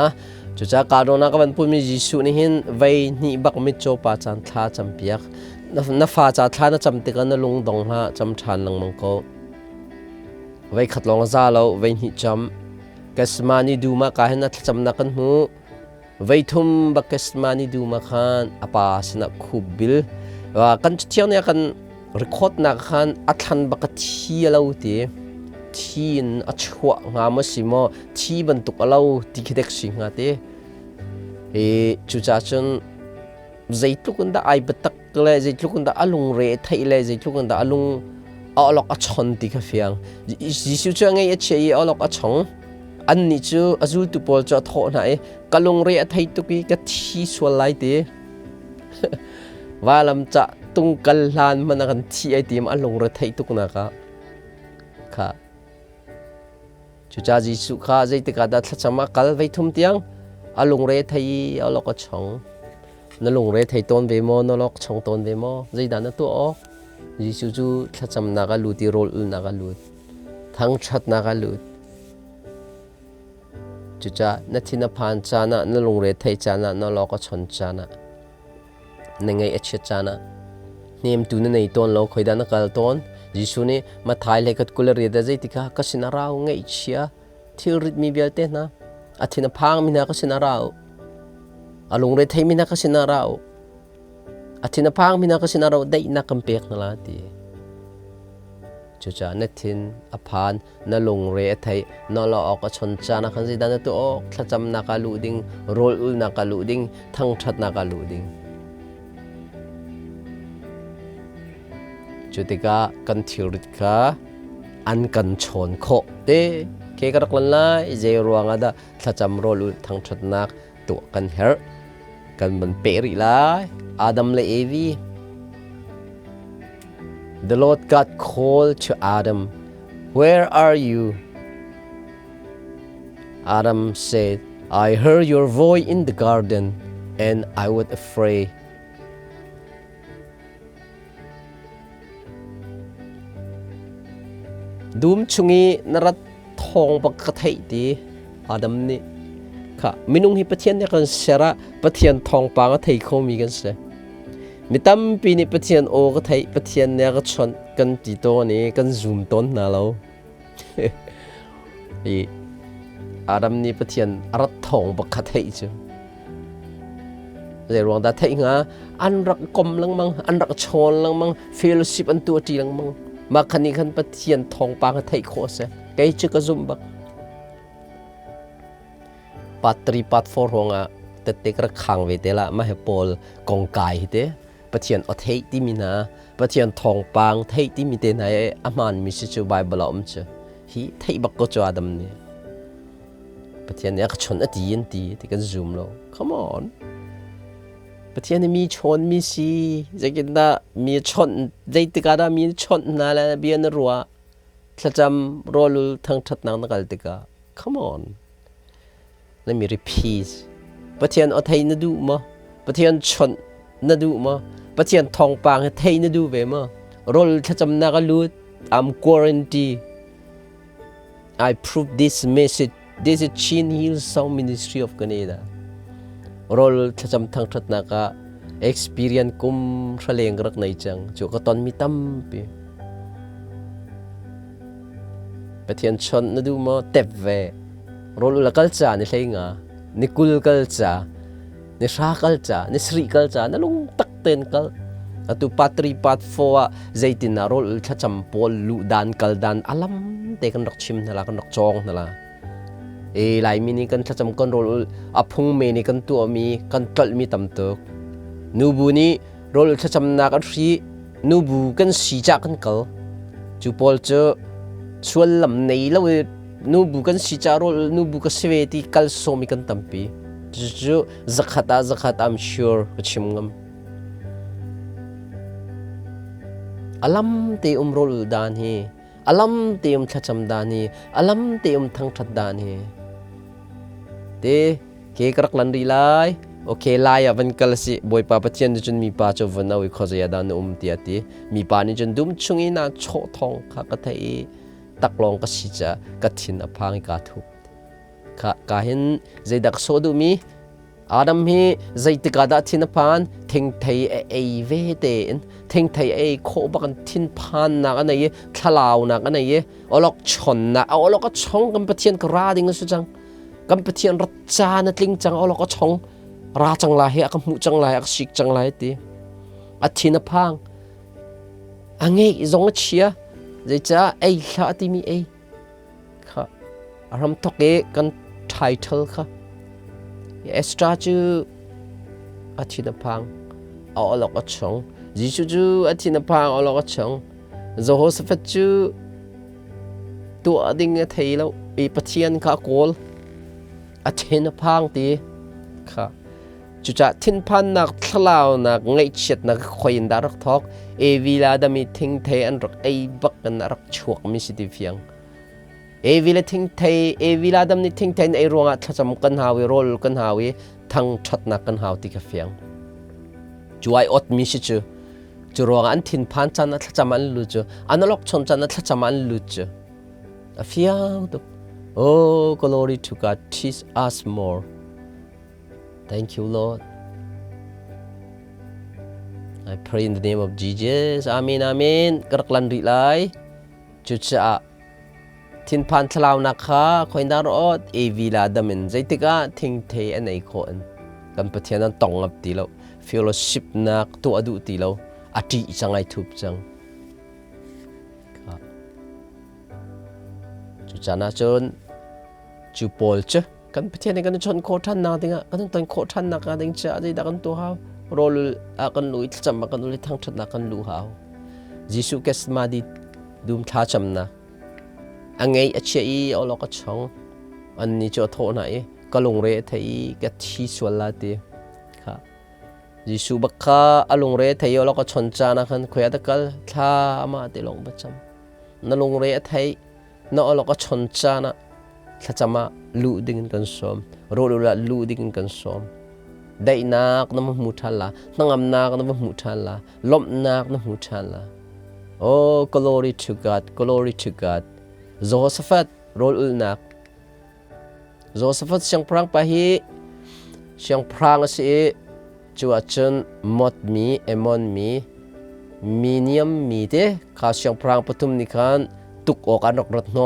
A: chu cha ka do na ka ban pu mi jisu ni hin vai ni bak mi chopa chan tha cham piak na fa cha thla na cham te kan lung dong ha cham than lang mang ko vai khat long za lo vai ni cham kasmani du ma ka hen na cham na kan hu vai thum ba kasmani du ma khan apa sina khubil wa kan chiang ne kan record na khan athan ba ka thi lo ti thin achwa nga ma simo thi ban tuk alo ti khidek singa te chu cha chun zaitlukunda ai batak le zaitlukunda alung re thai le zaitlukunda alung alok a chon ti kha fiang jisu chang ngai che alok a chong อันนี้จูอาจูตุปอลจะทอไหนกะลงเรียไทยตุกีกะที่ส่วนไรเตว่าลำจะตุงกัลลานมันกันที่ไอติมอันลงเรียไทยตุกนะคะค่ะจุจ้าจีสุขาใจติกาดัดสมัครกัลไว้ทุ่มเตียงอันลงเรียไทยเอาล็อกช่องนั่นลงเรียไทยต้นเวโมนั่นล็อกช่องต้นเวโมใจดันนั่นตัวอ๋อจีสุจูทัศน์นักลูดีโรลนักลูดทั้งชัดนักลูดจุจ้านัทินพานจานะนั่นลงเรียไทยจานะนั่นล็อกช่องจานะนั่งไงเอชจานะนี่มตุนในต้นเราคอยดันนักกัลต้นยิสุนี่มาถ่ายเล็กกุลเรียดใจติกาก็สินาราไงเชียที่ริดมีเบียลเตนะอาทินพังมินาก็สินาราอารมณ์เรทให้มินาก็สินาราอาทินพังมินาก็สินาราได้นักกัมเปียกนั่นละทีจุจ้าเนทินอภานนั่นลงเรทให้นั่นเราออกก็ชนจานะขันสิดานตัวออกถ้าจำนักลูดิ้งโรลนักลูดิ้งทั้งชัดนักลูดิ้งจุดที่ก็กันทิริกาอันกันชนโคเตเคกรักลันไลเจรวงอาดาถ้าจำโรลุทั้งชัดนักตัวกันเฮร์กันมันเปริไลอาดัมและเอวี The Lord God called to Adam, "Where are you?" Adam said, "I heard your voice in the garden, and I was afraid."ดูมชุงีนรัตทองปกติดีอาดัมนี่ค่ะมินุงฮิปเทียนเนี่ยกันเสระปะเทียนทองปางก็ไทยเขามีกันเสียมิตั้มปีนี้ปะเทียนโอก็ไทยปะเทียนเนี่ยก็ชนกันตีโตนี่กันซูมต้นนะเราอีอาดัมนี่ปะเทียนรัตทองปกติจ้ะแต่รวงตาไทยงาอันรักกลมลังมังอันรักชนลังมังเฟลชิปอันตัวจีลังมังมาคันนี้คันปะเทียนทองปางไทยโคเสไกจึกกระซุมบักปัตรีปัตฟอร์หงะแต่เด็กระคังเวเตละมาให้ปอลกองกายเตปะเทียนอเทยที่มีนะปะเทียนทองปางเทยที่มีเตนายอามันมิสิจูไบเบิลอมเชฮีเทยบักก็จอดำเนี่ยปะเทียนเนี่ยก็ชนอดีนตีที่กันซูมเรา come onปะเทียนมีชนมีสีจะกินได้มีชนใจติกาได้มีชนนั่นแหละเบียนรัวถ้าจำรอลุทั้งทัดนังนักการติกา come on let me repeat ปะเทียนเอาไทยนดูมาปะเทียนชนนดูมาปะเทียนทองปางไทยนดูเวมารอลุถ้าจำนักลูด I'm guarantee I prove this message this is Chin Hill Sound Ministry of Canadaรอลถ้าจำทั้งทัดนัก experience กุมทะเลงรักในจังจุกตอนมีตั้มปีปะเทียนชนนดูมาเต็บเวรอลละกัลจานี่ใช่ไงนี่กุลกัลจานี่ชากัลจานี่สรีกัลจานั่นลุงตักเต็นกัลอะตุปัตรีปัตฟัวใจตินารอลถ้าจำปอลลุดานกัลดานอลัมเตกันรักชิมนั่นละกันรักจองนั่นละหลายมินิกันถ้าจำกันรอลอพุงเมนี่กันตัวมีกันตัลมีตำตึกนูบูนี่รอลถ้าจำนักรีนูบูกันสีจักกันกัลจูปอลเจอชวนลำในแล้วนูบุกันสิจารอนูบุกันเสวติกัลโซมิกันตัมปีจู่ๆzakat I'm sure ก็ชิมงามอลัมเตอมรอลดานเฮอลัมเตอมทัชมดานเฮอลัมเตอมทั้งทัดดานเฮเตเคกรักลันรีไลโอเคไลอ่ะวันกัลสิบอยป้าปะเทียนจนมีป้าจวันเอาไว้ขอจะยาดานเตียตีมีป้านี่จนดุมชุงอีน่าโชทองข้ากะไทยตักลองก็สิจะกัดทินอภังกาทุบกาเห็นใจดักโซดูมีอาดัมฮีใจติกาดัดทินอภันทิ้งไทยเวเตนทิ้งไทยโคบักันทินพันนักอันไหนทลาวนักอันไหนอลอกชนนะเอาอลอกก็ช่องกันปะเทียนกระดิ่งสุจังกันปะเทียนรัจานะลิงจังอลอกก็ช่องราจังไรอักมุจังไรอักชิกจังไรตีอัทินอภังอังเงยจงเชียจะจะข้าที่มีค่ะรำทอกกันไททลค่ะเอสตราจูอาทิตย์พังเอาอลอกชงจิจูจูอาทิตย์พังเอาอลอกชงโจโฮสเฟจูต ตัวดิ่งเทแล้วอีปะเทียนข้าโกลอาเทนพังตีค่ะจุจะทิ้นพันนักทลาวนักไงเช็ดนักคอยดารักทอกวิลาดมีทิ้งเทอันรักบักกันรักชวกมิสิดิเฟียงวิลาทิ้งเทวิลาดมีทิ้งเทรวงอัตจำกันหาวิโรลกันหาวิทั้งชัดนักกันหาติกเฟียงจวยอดมิสิจูรวงอันทิ้นพันจันอัตจำอันลุจอันล็อกชนจันอัตจำอันลุจเฟียงตุOh, glory to God. Teach us more. Thank you, Lord. I pray in the name of Jesus. Amen, amen. Keraklan rilai. Cuca tin pan telaw nakha koin darot evila damin zaitika ting te an ai ko an kan pathian an tong ap ti lo fellowship nak tu adu ti lo ati changai thup chang cuca na chonจูปอลเจกันประเทศในกันชนโคทันนาติงะกันตอนโคทันนักกันติงจะได้ดักันตัวเขาโรลกันลุยจำมากันลุยทั้งชัดนักกันลุเขายิสุเกสมาดิดูมท้าจำนะอังไงอเชียเอาล็อกชงอันนี้จะโทษไหนก็ลงเรทายกัที่สวลาตีค่ะยิสุบักข้าลงเรทายเอาล็อกชนจานะกันคุยตะกัลท้ามาติลงประจำนั่นลงเรทายนั่นเอาล็อกชนจานะถ้าจะมาลู่ดิ่งกันซ้อมรู้ละลู่ดิ่งกันซ้อมได้นักน้ำมุทัลละนั่งอำนักน้ำมุทัลละล้มนักน้ำมุทัลละ Oh glory to God glory to God โจเซฟัตรู้นักโจเซฟัตเสียงพรางไปฮีเสียงพรางสิจวบจนหมดมีเอมอนมีเนียมมีเดข้าเสียงพรางปฐุมนิกันตุกออกอันรกรถโน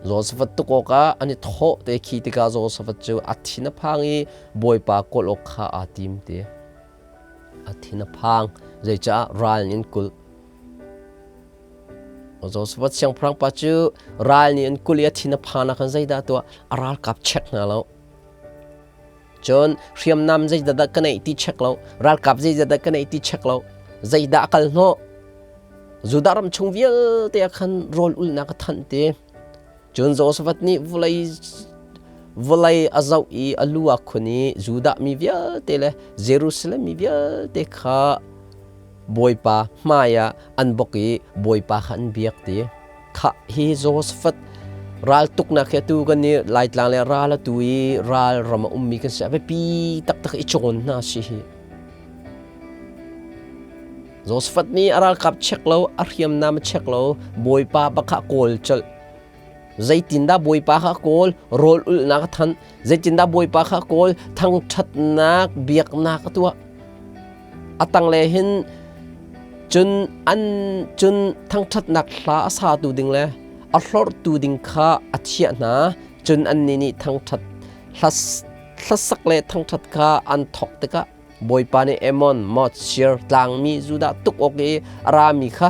A: โจเซฟัตตุกออกอันนี้โถเตคีติกาโจเซฟัตจูอัฐินพังอีบอยปากกลอกข้าอาติมเตอัฐินพังใจจ้ารัลนินกุลโจเซฟัตเสียงพรางปัจจุรัลนินกุลอัฐินพังนักใจดาตัวรัลกับเช็คนะแล้วจนเรียมนำใจดากันไอที่เช็คแล้วรัลกับใจดากันไอที่เช็คแล้วใจดากันโนจุดารมชงเวียเตะขันโรลอุลนักทันเตจนโจเซฟัตนี่วลัยอาเจ้าอีอัลลูอาคนนี้จูดามีเวียเตเลเยรูซาเล็มมีเวียเตข้าบอยปามายาอันบกีบอยปาขันเบียกเตข้าฮีโจเซฟัตรัลตุกนักตูกันนี่ไล่ตลางเลยรัลตุยรัลรำมีกันเสียไปปีตักอิจฉาหน้าสิโจเซฟัตนี่รัลกับเช็คแล้วอาริยมนามเช็คแล้วบอยปาบักข้าโกลเจลใจตินดาบอยปาข้าโกลโรลอุลนักทันใจตินดาบอยปาข้าโกลทั้งชัดนักเบียกนักตัวตั้งเลยเห็นจนทั้งชัดนักลาสาตูดิงเลยอัลลอฮ์ตูดิงข้าอัจฉริยะนะจนอันนี้ทั้งชัดลัสักเลยทั้งชัดข้าอันทอกติกะบอยปาเนเอมอนมอดเชียร์ต่างมีจุดาตุกโอเครามีข้า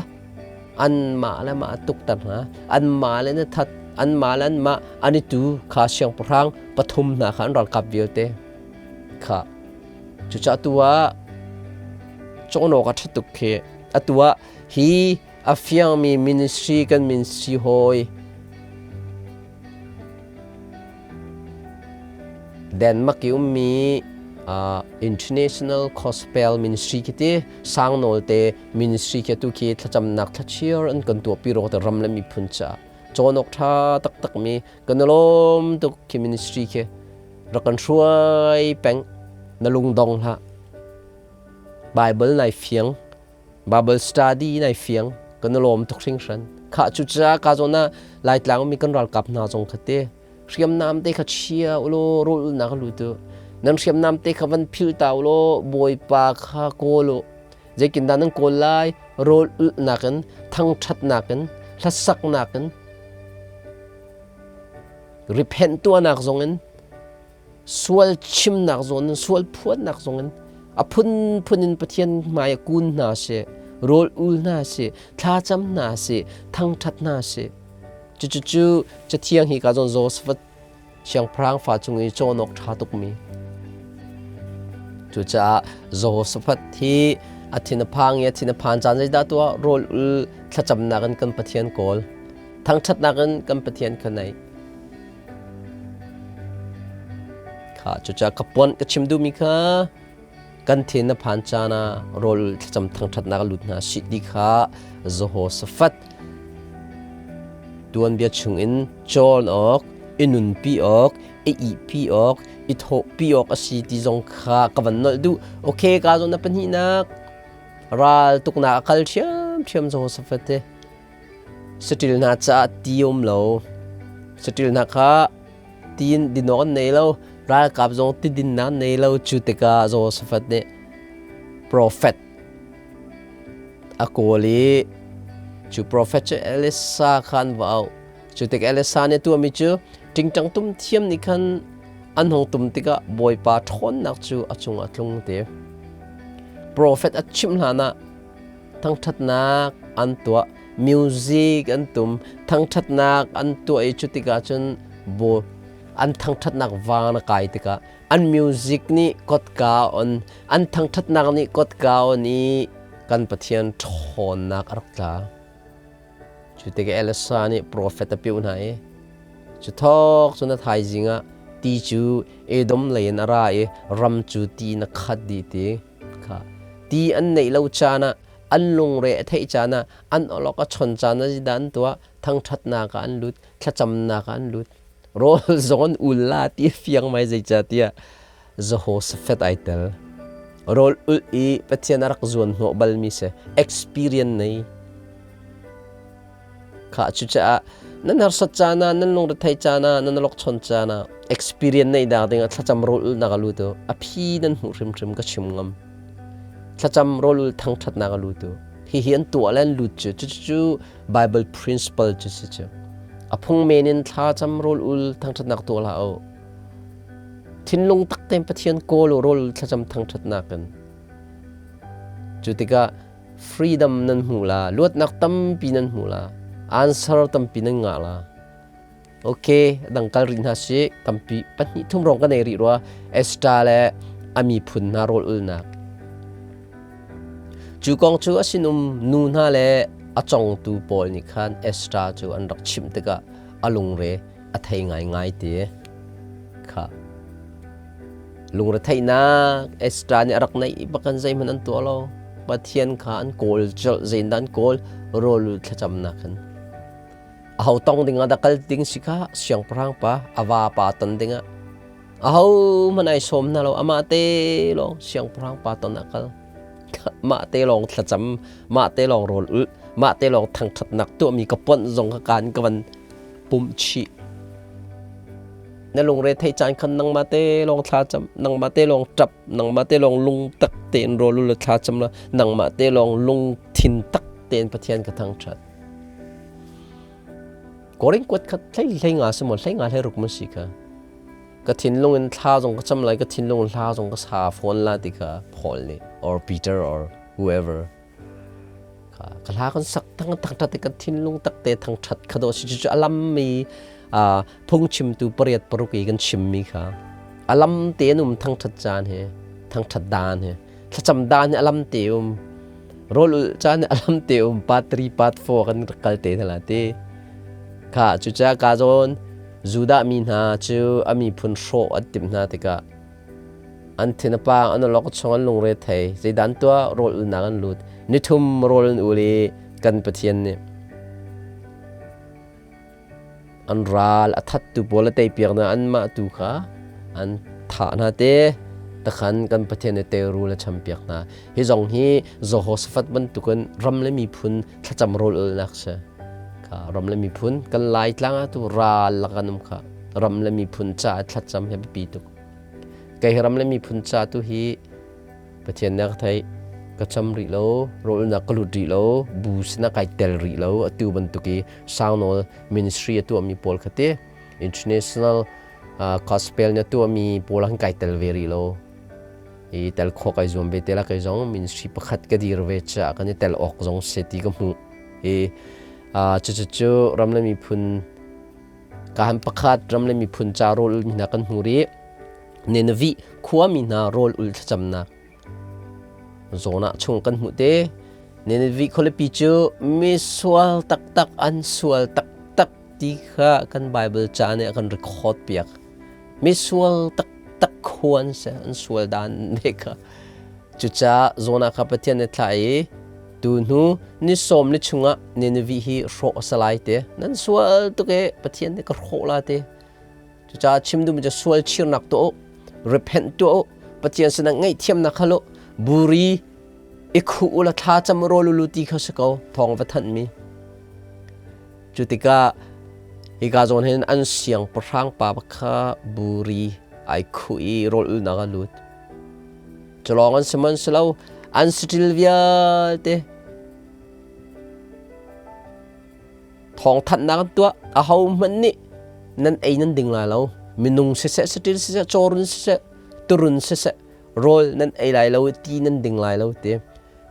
A: อันมาแล้วมาตุกตันนะอันมาแล้วเนี่ยทัดอันมาแล้วมาอันนี้ตูข้าเชียงพรางปฐมนะขันรัลกับเบียวเตข้าจุดจ้าตัวจงโนกัดตุกเคอตัวฮีอาฟิยังมีมินิสทรีกันมินิสทรีหอยเดนมาร์กยุมีinternational gospel ministry คิดสร้างโนเต ministry คิดตุคิดถ้าจำนักถ้าเชียร์อันกันตัวปีโรแต่รำและมีพุนจ่าจนอกท่าตักมีกันลมตุกคิ ministry คิดรักกันช่วยแปงนลุงดงฮะ Bible ในเฟียง Bible study ในเฟียงกันลมตุกสิ่งฉันข้าจุดจ้าข้าจนน่ะหลายครั้งมีกันรัลกับนาจงคิดเรียมน้ำเตะข้าเชียร์อุโลรูลนักลุตัวนั่นเรียมน้ำเตะข้าวันพิลตาวโลบอยปากข้าโกโลจะกินด้านนั้นโกลไลโรลนักกันทั้งชัดนักกันลัสักนักกันริเพนตัวนักทรงกันสวลชิมนักทรงกันสวลพวนนักทรงกันพุนินปะเทียนมายกุนนาเสโรลอุลนาเสท่าจำนาเสทั้งชัดนาเสจู่จะเที่ยงฮีกาจนโจเซฟัตเชียงพรางฟ้าจงอีโจนกท่าตุกมีจู่จะโจเซฟัตที่อัฐินพังยัฐินพันจานใจดาตัวโรลถ้าจำนักกันปะเทียนโกล ทั้งชัดนักกันปะเทียนคนไหนข้าจุจะกระปนกระชิมดูมิค่ะกันเทนผ่านจานะโรลจำทั้งชัดนักลุดนะสิดีค่ะโซโฮสฟัดตัวเบียชงอินจอนออกอินุนปีออกอีปีออกอิทโฮปีออกอาศิติจงค่ะกวันนอดูโอเคกาจงนับนี่นักราลตุกนักคัลเชียมโซโฮสฟัดเตสติลนาจะตีอมโลสติลนักค่ะตีนดินนในโลราลกับจงติดินนั้นในโลจุติกาโซโฮสฟัดเตโปรเฟตอโกลีจูโปรเฟตเจเอลิซาขันว่าวจูติกเอลิซาเนี่ยตัวมิจูจริงจังตุ้มเทียมนี่ขันอันหงตุ้มติกะบอยปาทอนนักจูอจุงอัตลงเตโปรเฟตอัชิมหานะทั้งทัดนักอันตัวมิวสิกอันตุ้มทั้งทัดนักอันตัวไอจูติกะจนโบอันทั้งทัดนักวางนักไกติกะอันมิวสิกนี่กดกาวอันทั้งทัดนักนี่กดกาวนี่กันปะเทียนทอนนักรักษาจุดที่เอลซานี่โปรเฟตต์พิวไหนจุดทอกจุดนั้นไทยจริงอ่ะตีจูเอดมเลยนอะไรรำจูตีนักขัดดีตีค่ะตีอันไหนเราจานะอันลงเรทให้จานะอันอลก็ชนจานะจิดันตัวทั้งชัดนากันลุดขจำนากันลุดโรลซอนอุลลาตีเฟียงไม่ใจจัดเดียโซโฮสเฟตไอเตลโรลอุลอีปะเทียนรักจวนโนบัลมิเซ experience นี่ข้าจุดจะนั่นหาสัจจานะนั่นลงรัฐไทยจานะนั่นลกชนจานะ experience ในดาวดิ้งถ้าจำโรลนักลูตัวอภินั่นหูริมริมก็ชิมงำถ้าจำโรลทั้งชัดนักลูตัวที่เห็นตัวเล่นลูจุจุ Bible principle จุจุอพงเมนินถ้าจำโรลทั้งชัดนักตัวละเอาทิ้งลงตักเต็มปะเทียนโกลโรลถ้าจำทั้งชัดนักกันจุดที่ก็ freedom นั่นหูละลวดนักตั้มปีนั่นหูละanswer ตั้มปีนั่งงาละโอเคดังการรินหาสิตั้มปีปัจจุทุ่มรองกันในรีรัวเอสตาเลอามีพุนนาโรลนักจูกองจูอาศินุมนูนฮาเลอาจงตูปอลนิคันเอสตาจูอันรักชิมตะกะอาลุงเรอาไทยง่ายเตะค่ะลุงเรไทยนักเอสตาเนี่ยรักในบักันใจมันอันตัวเราปะเทียนขาอันโกลเจลเซนดันโกลโรลขจำนักเอาต้องดิ้งอาดักลดิ้งสิกะเสียงพรางปะอาวาปาตันดิ้งเอามันไอสมนะเราอามาเตลองเสียงพรางปาตันนักมาเตลองขจำมาเตลองโรลมาเตลองทางถัดนักตัวมีกระปนจงการกันปุ่มชีในลงเรทให้จานคันนังมาเตลองท้าจำนังมาเตลองจับนังมาเตลองลุงตักเตนโรลุลท้าจำละนังมาเตลองลุงทินตักเตนปะเทียนกระทังชัดก็เร่งกดขัดใช้งานสมองใช้งานให้รุกมันสิค่ะกระทินลงเงินท้าจงกระจำไรกระทินลงท้าจงกระสาฟอนลาติค่ะพอลนี่ or Peter or whoever ค่ะกระลากันสักทั้งทัดกระทินลงตักเตนทางชัดขดสิจุอลัมมีพุ่งชิมตูเปรียดปรุกีกันชิมมีค่ะอลัมเตนุ่มทั้งชัดจานเฮทั้งชัดดานเฮถ้าจำดานเนี่ยอลัมเตอุมโรลจานเนี่ยอลัมเตอุมปาตรีปาตโฟกันกัลเตนละเตค่ะจุจ้ากาโจนจูดามีนาจูอามีพุนโชอัดติมนาติกะอันเทนปางอันนั้นเราก็ชงลงเรทไทยใจดันตัวโรลนักันลุดนิทุมโรลอุลีกันปะเทียนเนี่ยอันราลทัดตุบอลเตยเปียกนะอันมาตุค่ะอันฐานาเตตะขันกันปะเทียนเตรูละชัมเปียกนะฮิจงฮีโซโฮสฟัดบันตุกันรำเลมีพุนถ้าจำโรลนักเสค่ะรำเลมีพุนกันไล่ตั้งตัวราลละกันนุ่มค่ะรำเลมีพุนจ่าถ้าจำให้ปีตุกไก่รำเลมีพุนจ่าตุฮีปะเทียนนักไทยก็จำริโลโรลนักกลุดริโลบูสนักไก่เตลริโลตัวบันตุกีซาวโนมินิสทรีตัวมีโพลคเตอินเตอร์เนชั่นแนลคอสเพลเนี่ยตัวมีโพลหังไก่เตลเวริโลอีเตลโคไก่จอมเบเตลไก่จงมินิสทรีประคัดก็ดีเวชะกันเนี่ยเตลออกจงเซติก็มูจู่รำเลยมีพุนการประคัดรำเลยมีพุนจาโรลมีนักกันหูรีเนนวิขวามีนาโรลอุลจำนักโซน่าชงกันหูเตเนนวิคนละปีจูมีสวลตักอันสวลตัก ตีข้ากันไบเบิลจานเนี่ยกันรีคอร์ดเปียกมิสวลตักควรเสียอันสวลดานเด็กจุดจ้าโซนาข้าประเทศในไทยดูนูนิสมนิชงะนินวิฮีโรสลายเตนั่นสวลตุกเอประเทศในกระโขลาเตจุดจ้าชิมดูมันจะสวลชิรนักตัวrepent ตัวประเทศสนังไงเทียมนักขลุบุรีอีกคู่ละท่าจำรอลุลุตีเขาสกาวทองวัฒนมีจุดที่ก้าอีกาโซนเห็นอันเสียงพรางป่าบักข้าบุรีไอคู่อีรอลุนักลุดจะลองอันสมันสลาวอันสติลเวียเตทองทัดนักตัวอาหามันนี่นั่นไอ้นั่นดิ่งลายเรามินุงเสสสติลเสสจอรุนเสสตุรุนเสสโรลนั่นไอ้ลายเราตีนั่นดิ่งลายเราเต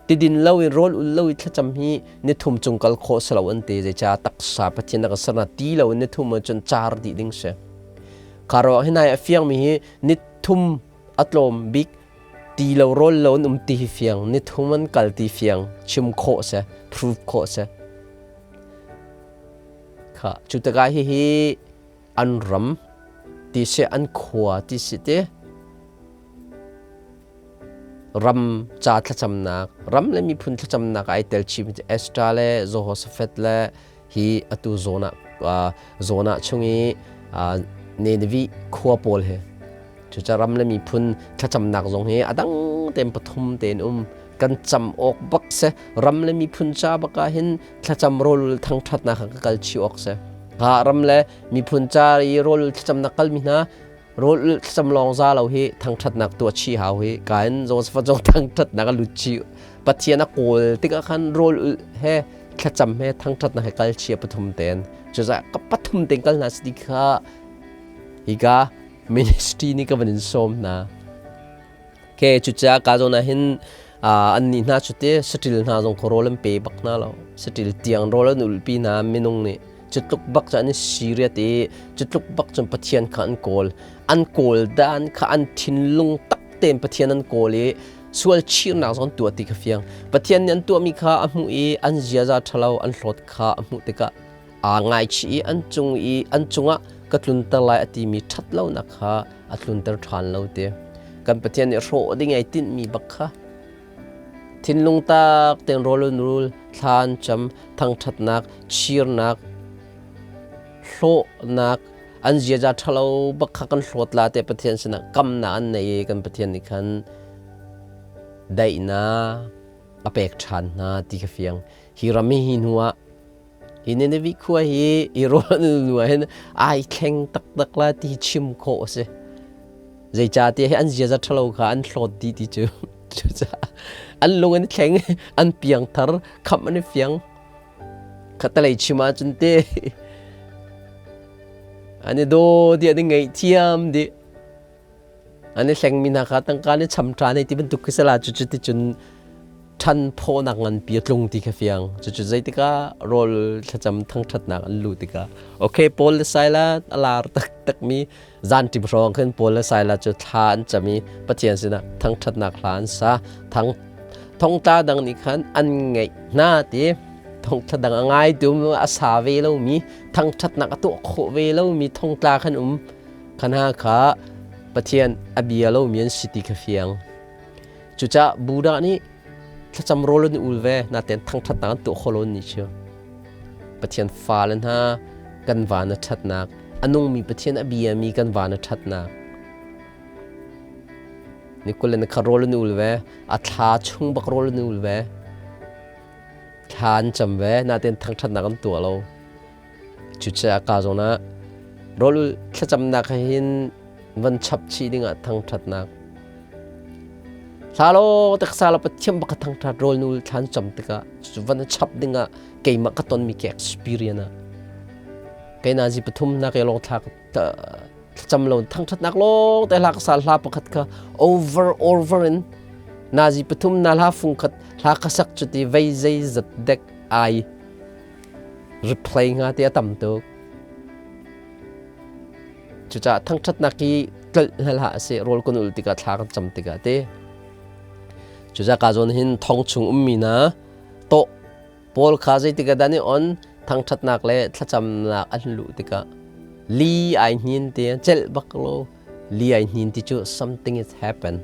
A: ติดินเราโรลเราถ้าจำฮีนิทุ่มจงกัลโคสเราอันเตจะจ่าตักษาปะเทนักษณะตีเรานิทุ่มจนจาร์ดิดิ่งเสคารวะให้นายเฟียงมีนิทุ่มอัตโลมบิ๊กตีเราโรลเราตีเฟียงนิทุ่มมันกัลตีเฟียงชิมโคเสพรูฟโคเสค่ะจุดตะกายฮีอันรำที่เสียอันขวาที่สิเตรำจ่าทจำนักรำเลยมีพุนทจำนักไอเตลชิมเอสตราเล่โซโฮสเฟตเล่ฮีอตุโซนาชงอีเนนวีขวาโพลเฮจุดจะรำเลยมีพุนทจำนักทรงเฮอดังเต็มปฐุมเต็นกันจำออกบักเสรำเลยมีพุนจ่าบักเห็นทจำโรลทั้งทัดนักกัลชิออกเสรำเลยมีพุนจ่าอีโรลทจำนักกัลมินาโรลสำรองซาเราเฮทั้งทัดนักตัวชีหาวเฮการโจสฟจงทั้งทัดนักลุชีปัจเจียนักโกลติกขันโรลเฮขจำเฮทั้งทัดนักกัลเชียปฐุมเต็นจะจะกับปฐุมเต็นกัลนัสติกาอีกามินิสทรีนี่ก็เป็นสมนะแค่จุดจะการโจนะเห็นอันนี้น่าจุดเตสติลน่าจงโคโรลเปบักน่าเราสติลเตียงโรลนุลปีน่ามินงนี่จุดลุกบักจะอันซีเรียตีจุดลุกบักจนปะเทียนขันโกลด้านขันทินลุงตักเต็มปะเทียนอันโกลส่วนชีร์นักจนตัวติกเฟียงปะเทียนยันตัวมีข้าอันมุอีอันเจียจะทะเลาอันหลดข้าอันมุติกะไงชีอันจงอีอันจงะกัดลุนตะไลอติมีทัดเล่านักข้าอัดลุนตะทานเล่าเตกันปะเทียนโรดิ้งไอตินมีบักข้าทินลุงตักเต็มโรลนูลทานจำทั้งทัดนักชีร์นักโลนักอันเจียจะทะเลาบักขักันโลดลาเตปะเทียนสนะกำนาอันในกันปะเทียนนี่คันได้นะอเปกชันนะที่กเฟียงฮิรามิหินัวฮินเนวิคัวฮิโรนัวเห็นไอแข็งตักลาที่ชิมโคเสใจจ่าที่อันเจียจะทะเลาค่ะอันโลดดีที่เจอจะอันลงอันแข็งอันเปียงทาร์คำอันเฟียงขัดเลยชิมาจนเตอันนี้ดูดีอันนี้ไงเทียมดีอันนี้แสงมีนักตั้งการนี้ชำระในที่เป็นตุกสลาจุดที่จนทันพอนักงานเปียกลงที่แฝงจุดใจที่ก็โรลจำทั้งทัดนักอันรู้ที่ก็โอเคโพลไซล์ละอลาร์ตักมีจานที่พร้อมขึ้นโพลไซล์ละจุดทานจะมีปฏิเสธนะทั้งทัดนักหลานซะทั้งท้องตาดังนี้ขันอันไงหน้าที่ท้องทัดดังง่ายดูมันอาสาเวลมีทั้งทัดนักตัวโคเวลมีท้องตาขันขันหาขาปฏิเสธอบียลมีนสิติกเฟียงจุดจะบูดานี่ถ้าจำโรลนี่อุลเวน่าเต็นทั้งทัดนักตัวโคโลนี่เชียวปฏิเสธฟ้าเลนฮะกันวานทัดนักอันนุ่งมีปฏิเสธอบียมีกันวานทัดนักนี่ก็เลยนักโรลนี่อุลเวอัฐาชุ่งบักโรลนี่อุลเวทานจำเวน่าเต็นทั้งทัดนักกันตัวเราจุดจะอากาศนะโรลถ้าจำนักเห็นวันชับชีดิ้งอ่ะทั้งทัดนักสาโลแต่สาโลปะเทียมบักทั้งทัดโรลนูลทานจำติกะจุดวันชับดิ้งอ่ะเกี่ยมักตอนมีแก่ experience นะเกี่ยนาจีปฐุมนักเกี่ยลงทักจำเราทั้งทัดนักโลแต่หลักสาลาปะขัดกะ over in นาจีปฐุมนาลาฟุงขัดหลักสักจุดที่ไว้ใจจัดเด็กไอ replay งาที่ตั้มตัวจุดจะทั้งชัดนักที่กลละเสียโรลคนอุลติกาทากันจำติกาเตจุดจะการจนหินทองชุงมีนะโตโพลคาใจติกาดานี่อัน thang that nak le thacham nak an lu tika li ai nin te chel baklo li ai nin ti chu something is happen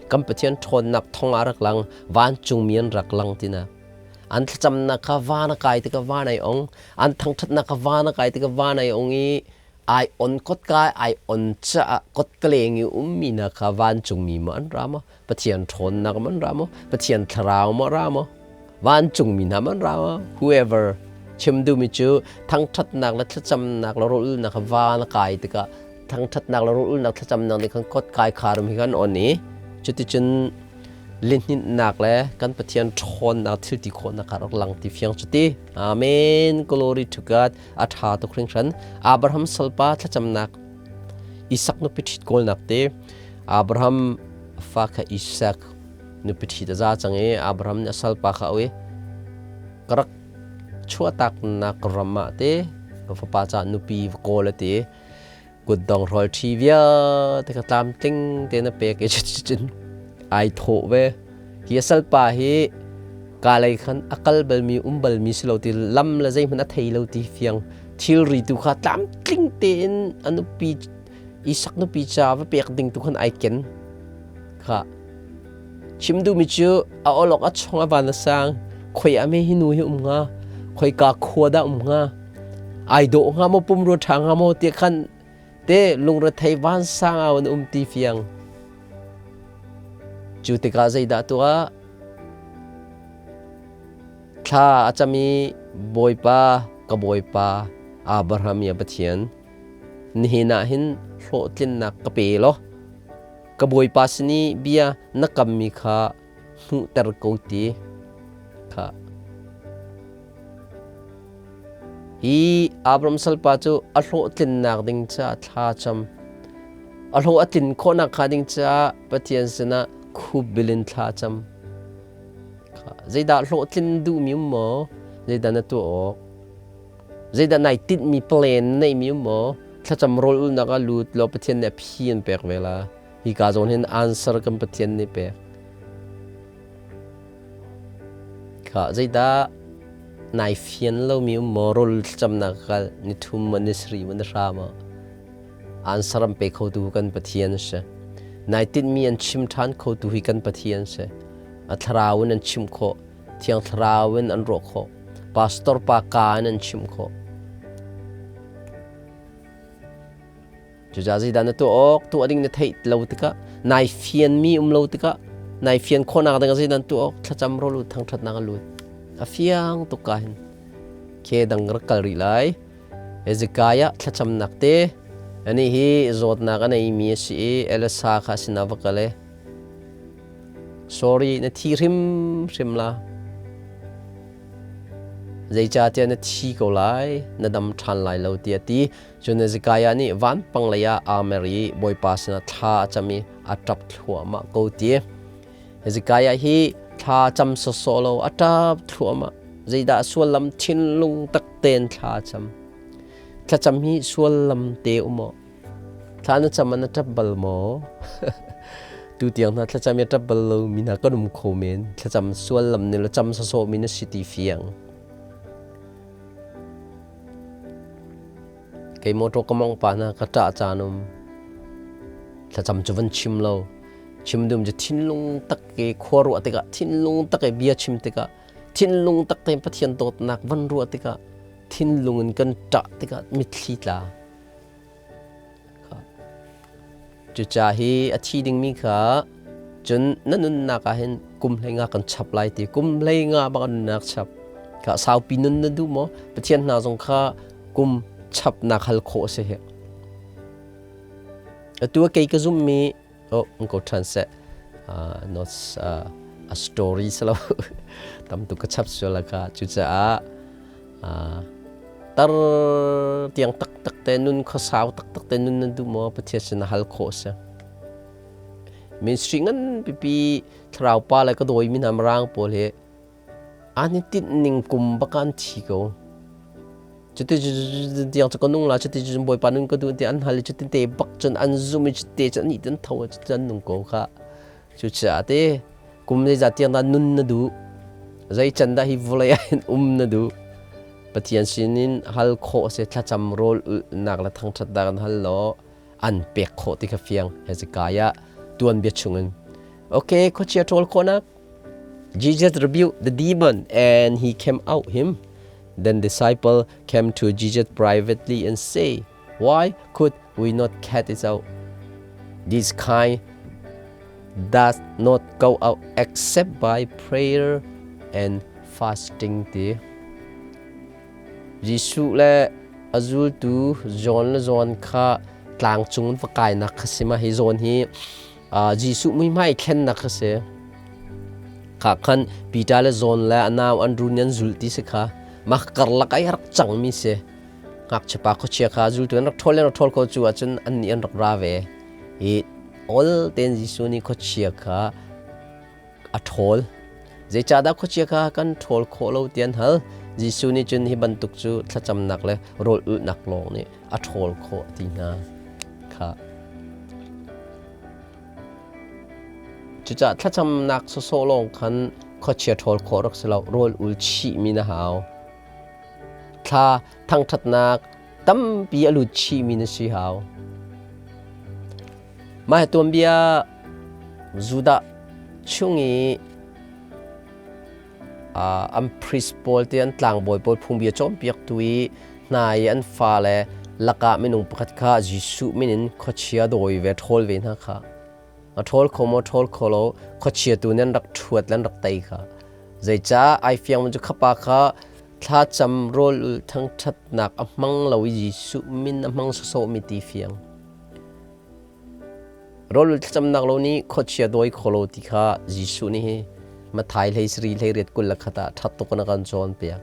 A: kam pathian thon nak thong arak lang van chung mian rak lang tina an thacham nak ka vana kai tika vanai ong an thang that nak ka vana kai tika vanai ong I ai on kot kai ai on cha kot kleng mi na ka van chung mi man rama pathian thon nak man rama pathian thrau ma rama van chung mi na man rama whoever chim du mi chu thang that nak la thacham nak la rul nak ka vana kai tika thang that nak la rul nak thacham nak ni kan kot kai kharum hi kan on ni chuti chun linh hin nak le kan pathian thon nak thil ti khon nak arok lang ti fiang chuti amen glory to God atha to khring ran Abraham salpa thacham nak Isaac no pichit kol nak te Abraham fa kha Isaac no pichit za change Abraham na salpa kha we karak chua tak nak rama te fa pa cha nu pi kol te gud dong rol thi via te ka tam ting te na pe ke chin ai tho ve hi salpa hi kalai khan akal bal mi bal mi slo ti lam la zai man a thei lo ti fiang thil ri tu kha tam tling te in anu pi Isaac no pi cha va pek ding tu khan ai ken kha chim du mi chu a olok a chonga van sang khoi a me hi nu hi nga khoi ka khoda nga ai do nga mo pum ro thang nga mo ti khan te lung ra thei van sang a ti fiang chu te ka zai da tua tha achami boipa ka boipa Abraham ya pathian ni na hin hlo tlin nak ka pe lo ka boipa sini bia nakam mi kha hu ter ko ti kha hi Abraham salpa chu a hlo tlin nak ding cha tha cham a hlo atin kho nak kha ding cha pathian sina khu bilin tha cham zaida hlo tlin du mi mo zaida na tu ok zaida nai tit mi plan nei mi mo tha cham rol na ka lut lo pathian ne phian pek vela hi ka zon hin answer kam pathian ni pe kha zaida nai phian lo mi mo rol cham na ka ni thum man sri man rama answer am pe kho tu kan pathian se nai tit mi an chim than kho tu hi kan pathian se a thrawin an chim kho thiang thrawin an ro kho pastor pa kan an chim kho chu jaji dan tu ok tu ading ne thei lo tika nai fian mi lo tika nai fian kho na dang jaji dan tu ok thacham ro lu thang that na lu a fiang tu ka hin ke dang ra kal ri lai Hezekiah thacham nak te ani hi zot na ka nei mi si elsa kha sinavakale sorry na thi rim la zai cha te na thi ko lai na dam than lai lo ti ati chune Hezekiah ni van pang la ya ameri boy pas na tha chami atap thua ma ko ti Hezekiah hi tha cham so solo atap thua ma zai da sualam thin lung tak ten tha cham hi sualam te umo thana chamana tabal mo tu tiang na thacham ya tabal lo mina kanum khomen thacham sualam ne lo cham so mina city fiang kai moto kamong pa na kata chanum thacham chuvan chim lo chimdum je thinlung tak ke khoru atika thinlung tak e bia chim tika thinlung tak te pathian tot nak van ru atika thinlung kan ta tika mitli tla chu cha hi a thi ding mi kha chun nanun na ka hen kum lenga kan chap lai ti kum lenga ba kan nak chap ka sau pinun na du mo pathian na jong kha kum chap na khal kho se he atua kai ka zum mi ko translate not a story salo tam tu ka chap so la ka chu cha tar tiang tak tak te nun kho saw tak tak te nun na du mo pathian na hal kho se min stringan pipi thrau pa la ka doi min ham rang pol he ani tin ning kum bakan thi ko chute tiang cha konung la chute jum boy panun ko du ti an hal chute te bak chon an zum chute chan ni tan thaw chan nung ko kha chu cha te kum le za tiang da nun na du zai chan da hi volaya na du ปะเทียนสินินฮัลโคเสถ้าจำโรลนักละทั้งชัดดังฮัลโลอันเปียกโคติกเฟียงเฮซิกายะตัวนเบียชุงนโอเคเขาเชียร์โทลโคนัก Jesus rebuked the demon and he came out him. Then disciple came to Jesus privately and say, "Why could we not cast it out? This kind does not go out except by prayer and fasting." ที่ยิสุและอาจูลตูจอนและจอนข้ากลางจุงนฟักไก่นักสิมาให้จอนฮียิสุไม่เข็นนักเสียข้าขันปีตาและจอนและนาวอันรุนยันจุลติสิข้ามักกรลักไอรักจังมิเสงักเฉพาะเขาเชียร์ข้าจุลตัวนักทอลและนักทอลเขาจูอาจนอันนี้อันรักราเวอีอลเต็นยิสุนี่เขาเชียร์ข้าอัทอลเจจ้าดาเขาเชียร์ข้ากันทอลโคโลเตียนฮัลยิสุนี่จนฮิบันตุกจูถ้าจำนักเลยโรลอุนักลงนี่อัทอลโคตีนาค่ะจุดถ้าจำนักโซลงคันเขาเชียร์ทอลโครักสลาวโรลอุลชีมีนะฮาวถ้าทั้งทัดนักตั้มปีอลุชีมีนะชีฮาวมาให้ตัวเบียจูดาช่วงนี้อัมพริสปอลที่อันต่างบ่อยปอลพุ่งเบียจอมเปียกตุยนายอันฟ้าเลยลักกะไม่นุ่งประคัดจิสุไม่นินเขาเชียร์โดยเวทอลเวนะค่ะทอลโคโมทอลโคโลเขาเชียร์ตัวนั้นรักชวดและรักไตค่ะใจจ้าไอเฟียงมันจะขับปากค่ะถ้าจำโรลทั้งชัดหนักมังเราจิสุมินมังโซมิตีเฟียงโรลจำหนักเรานี้เขาเชียร์โดยโคโลติค่ะจิสุนี่มาถ่ายเลยสรีเลยเรียดกุลขัดทัดตุกนักการจอนเปีย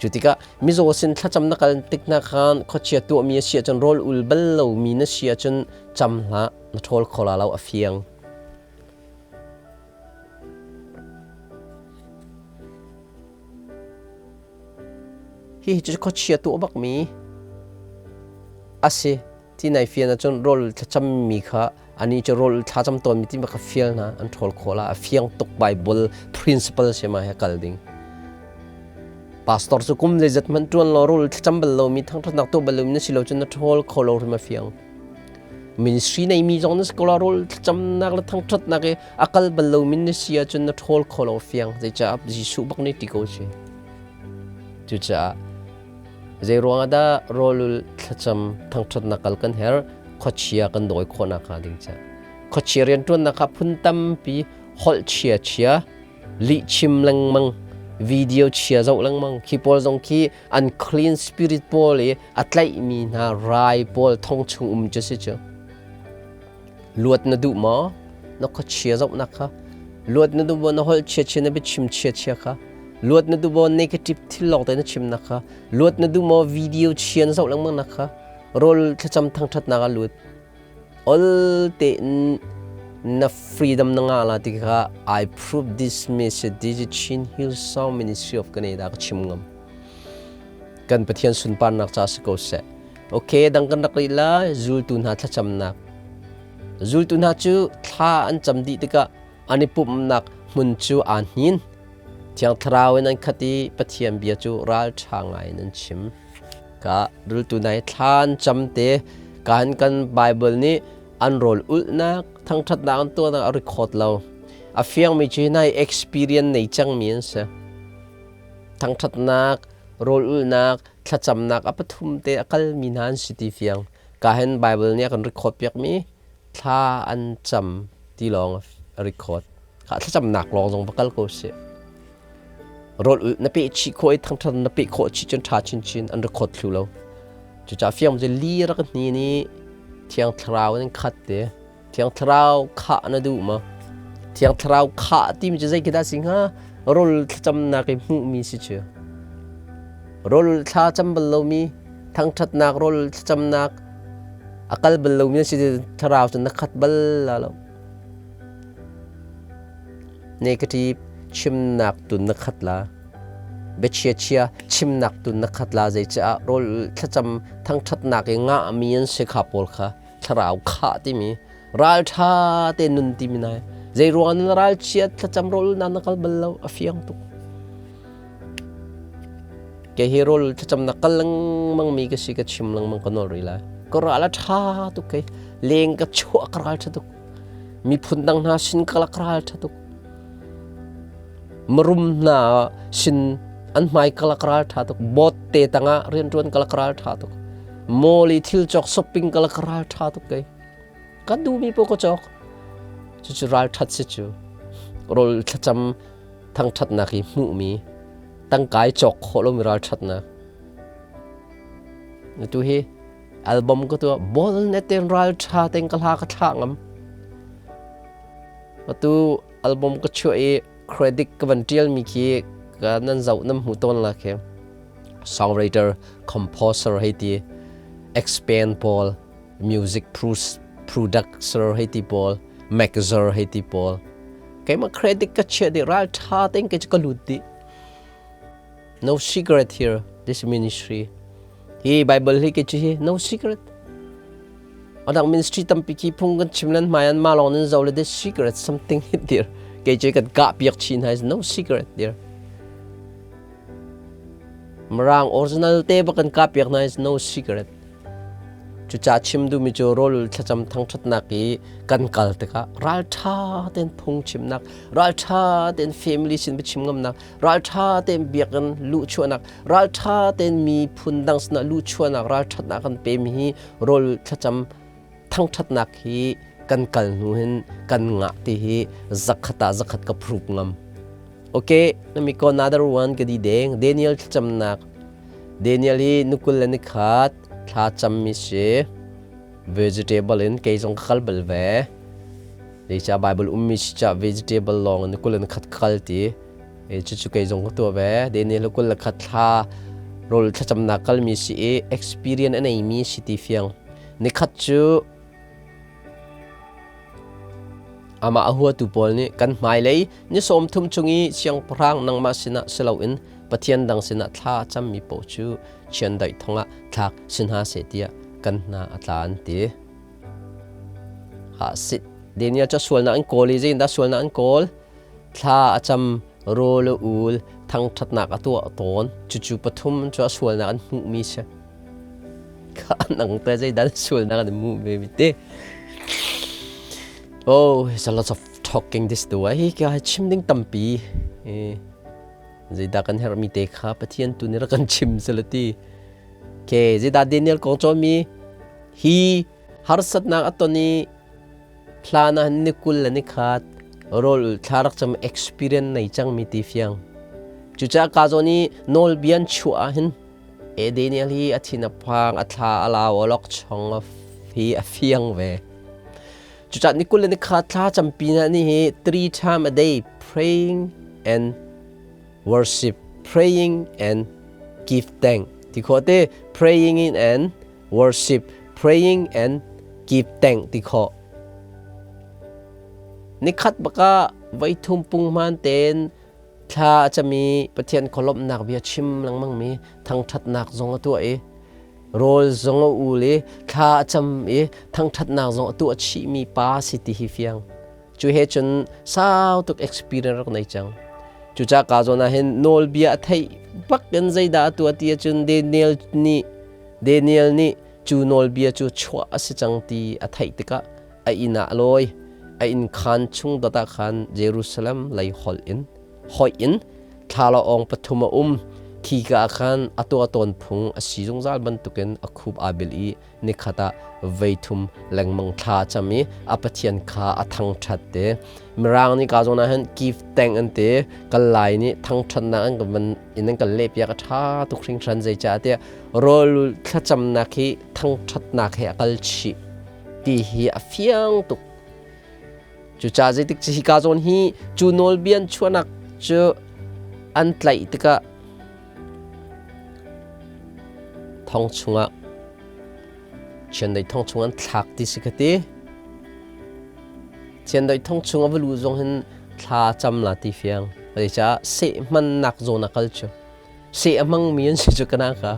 A: จุดที่ก็มิโซสินถ้าจำนักการติกนักการเขาเชียร์ตัวมีเชียร์จนโรลอุลเบลเรามีนเชียร์จนจำละนัทอลโคลาเราเฟียงฮีจะเขาเชียร์ตัวบักมีอาศัยที่ในเฟียนะจนโรลถ้าจำมีค่ะอันนี้จะโรลถ้าจำตัวมีที่มันก็เฟียนะอันทอลโคลาเฟียงตกไบเบิล principle ใช่ไหมฮะกัลดิงพาสตอร์สุขุมเลยจัดมันจวนโรลถ้าจำเบลเรามีทั้งทั้งนักตัวเบลเรามีนั่นสิเราจนนัทอลโคลาที่มาเฟียงมินสตรีในมีจอนสกอลาโรลจำนักและทั้งทัดนักอักลเบลลูมินเซียจนนัทโฮลโคโลฟียงจะจับจิสุบักนิติโกชีจุดจ้าจะรวงอดาโรลจำทั้งทัดนักกันเฮร์ขดเชียกันโดยคนนักดิ้งจ้าขดเชียเรียนตัวนักพุ่นตั้มปีฮอลเชียลิชิมลังมังวิดีโอเชียร์จากลังมังคีพอลจงคีอันคลีนสปิริตพอลเลยอัตไลมีนาไรพอลทองชุงจะสิจ้าลวดนดูหมอนักเชียร์จับนักค่ะลวดนดูบนหอลเชียร์นไปชิมเชียร์ค่ะลวดนดูบนเนกาทีฟที่หลอกแต่นชิมนักค่ะลวดนดูหมอวิดีโอเชียร์จับลังมังนักค่ะโรลจะจำทั้งทัดนักลวดall the นับ freedom นังอะไรที่ค่ะ I prove this message Chin Hillsong Ministry of Canada ก็ชิมงมกันประเทศสุนปานนักจ้าสกอเซโอเคดังกันนักลีลาจูลตุนหาทัดจำนักจูลตุนหาจูท่าอันจำดีติกะอันนี้ปุ่มนักมุนจูอันหินเที่ยงทราวนั้นคดีปะเทียมเบียจูรัลทางไงนั้นชิมกะจูลตุนไหนท่านจำเตการกันไบเบิลนี้อันโรลอุลนักทั้งทัดนักตัวนักรีคอร์ดเราอาเฟียงมีจีน่า experience ในจังมีนเสทั้งทัดนักโรลอุลนักถ้าจำนักอัปทุมเตอักลมีนานสิติเฟียงการไบเบิลเนี่ยกันรีคอร์ดเปียกมีถ้าอันจำที่ลองรีคอร์ดถ้าจำหนักลองตรงประกันก็เสียรถนับไปชิโคยทั้งทันนับไปโคชิจนท่าชินอันรีคอร์ดคิวเราจะจ่าเฟียมจะลีรักนี้เที่ยงทราวนั่นขัดเดเที่ยงทราวขานะดูมาเที่ยงทราวขาที่มันจะใจกันได้สิงฮะรถจำหนักหูมีสิเชื่อรถถ้าจำบลเรามีทั้งทัดหนักรถจำหนักอักลบลลูมินสิทราวจนนักขัดบลแล้วเนกาทีฟชิมนักตุนนักขัดละเบเชียชิมนักตุนนักขัดละใจจะโรลถ้าจำทั้งทัดนักงะมีนสิขับปอลค่ะทราวขาที่มีรัลท่าเตนุนที่มีนายใจรวนรัลเชียถ้าจำโรลนั้นนักบลลูเฟียงตุก cái hero chăm nạc lang mang mi cái gì cái chim lang mang con nồi là có ra là cha tu cái lên cái chua cái ra tu mi phun đăng na xin cái ra tu marum na xin an mai cái ra tu bot te tanga rian tuan cái ra tu moli thil chok shopping cái ra tu cái du mi po ko chok chu ra that se chu rol chăm thang that na ki mu mi tăng cái chọc khổ mi ra chặt na tu hi album ko tu bol neten ra cha teng kala ka thangam tu album ko chui credit ka van tial mi ki ka nan zau nam hu ton la khe songwriter composer haiti expand Paul music producer haiti Paul mixer haiti Paul cái mà credit ka che di ra cha teng ke ka ludi. No secret here, this ministry. Hi Bible hi ke no secret. Adang ministry tampiki pungan chimlan mayan malon zaule this secret something there. Ke kat gap yak chin has no secret there. Marang original te bakan gap yak na is no secret. Chu cha chim du mi cho rol chacham thang that na ki kan kal te ka ral tha ten phung chim nak ral tha ten family sin bi chim ngam nak ral tha ten biakan lu chu nak ral tha ten mi phun dang sna lu chu nak ral that na kan pe mi rol chacham thang that na ki kan kal nu hin kan nga ti hi zakhat ka phrup ngam. Okay, nami ko another one ka di deng Daniel chacham nak Daniel hi nukul ni khat tha cham mi se vegetable in ke jong khal bel ve de cha Bible mi cha vegetable long ni kulen khat khal ti e chu ke jong to ve de ne kul khat tha rol tha cham na kal mi si experience an mi si ti fiang ni khat chu ama ahua tu pol ni kan mai lei ni som thum chungi siang prang nang ma sina selo in pathian dang sina tha cham mi po chu chen dai thonga thak sinha se tia kan na atlan ti ha sit denia cha sual na an koli je inda sual na an kol tha acham rol ul thang that na ka tu ton chu pathum cha sual na an mu mi se ka nang te je dan sual na kan mu me mi te oh it's a lot of talking this the way ka chimding tampi zida kan her mi te kha pathian tu ni ra kan chim selati ke zida Daniel kong cho mi hi har sat na atoni plana ni kul ni khat rol tharak cham experience nei chang mi ti fiang chucha ka zo ni nol bian chua hin e Daniel hi athina phang atha ala olok chong hi a fiang ve chucha ni kul ni khat tha cham pina ni hi 3 times a day praying and worship, praying and give thanks. Tikhote praying in and worship, praying and give thanks. Tikho. Nikhat baka vai thum pung man ten tha chami pathian kolop nak bia chim lang mang mi thang that nak zong tu e rol zong u le tha cham e thang that nak zong tu chi mi pa city hi fiang chu he chun sao tuk experience nei chang chu cha ka zo na hen nol bia thai pak kan zai da tu atia chun Daniel ni chu nol bia chu chwa se chang ti a thai tika a ina loi a in khan chung data khan Jerusalem lai hol in hoi in thala ong pathuma khi ka khan ato ton phung asi jong zal ban tuken akhub abeli nikhata veithum langmang tha chami apathian kha athang thatte mirang ni ka zona han give thank ante kalai ni thang thanna ang ban in kal lepya ka tha tu khring tran jai cha te rol thacham na khi thang thatna khe akal chi ti hi afiang tu chu cha jai tik chi ka zon hi chu nol bian chuanak chu an tlai tika thong chunga chen dai thong chungan thak ti sikati chen dai thong chunga velu zong hin thla cham la ti fiang ai cha se man nak zona culture se amang mian se chu kana ka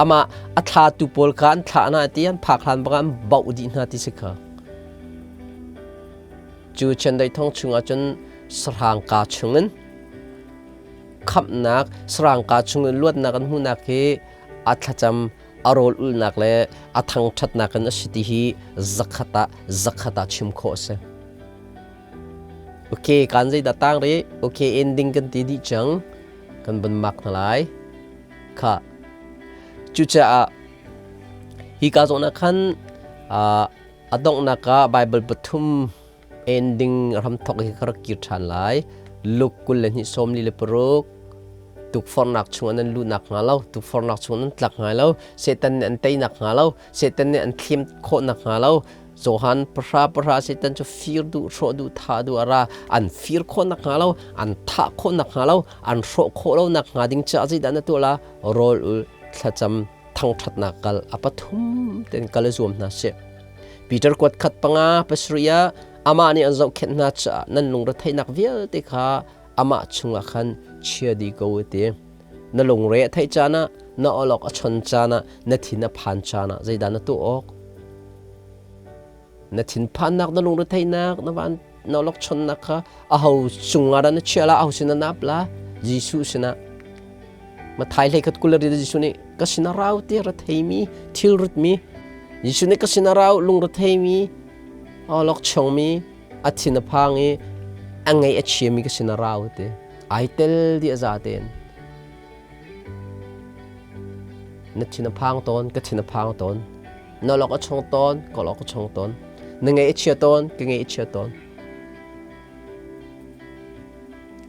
A: ama atha tu pol kan thla na ti an phak han bang bau di na ti sikha chu chen dai thong chunga chun sarhang ka chungin ขับนักสร้างการชงลวดนักกันหูนักเฮอัตจำอารมณ์นักเล่อัทังชัดนักกันสิทธิจักตาชิมโคเซโอเคการใจดัดตั้งเลยโอเคเอนดิ้งกันทีดีจังกันบนมักนั่นเลยค่ะจุดจะฮิกาโซนักขันอดงนักไบเบิลปฐุมเอนดิ้งรำทอกฮิคารักกิรชันเลยลูกกุลนิสมลิเลปรุกตุกฟอนนักชวนนั้นลูนักงาเล่าตุกฟอนนักชวนนั้นหลักงาเล่าเซตันเนี่ยอันเตยนักงาเล่าเซตันเนี่ยอันทิมโคนักงาเล่าโซฮันพระเซตันจะฟิร์ดูโชดูท่าดูอะไรอันฟิร์โคนักงาเล่าอันท่าโคนักงาเล่าอันโชโคเล่านักงาดิ้งจ้าจิดันตัวละโรลถ้าจำทั้งชัดนักกัลอปัทุมเต็นกัลซูมนัสเซปีเตอร์กวดขัดปังอาเปสริยาอามานี่อันจะเข็นนัชนั่นลงรัฐนักเวียติขาอามาชุงอาคันเชียดีกว่าเดียนั่นลงเรียไทยจานะนั่นอลอกชนจานะนั่นทินพันจานะใจดานตัวออกนั่นทินพันนักนั่นลงรัฐนักนั่นวันนั่นอลอกชนนักค่ะเอาชุงอะไรนั่นเชียละเอาสินะนับละยิสุสินะมาไทยเลยกัดกุลรีดยิสุนี่ก็สินะเราเตียรัฐมีทิลรัฐมียิสุนี่ก็สินะเราลงรัฐมีอลอกชงมีอัฐินพังเออังไงเอชีมีก็สินะเราเตไอเตลดีอาซาเตนนัดทินพังตอนก็ทินพังตอนนอลอกชงตอนก็ลอกชงตอนนังไงเอชีตอนก็ไงเอชีตอน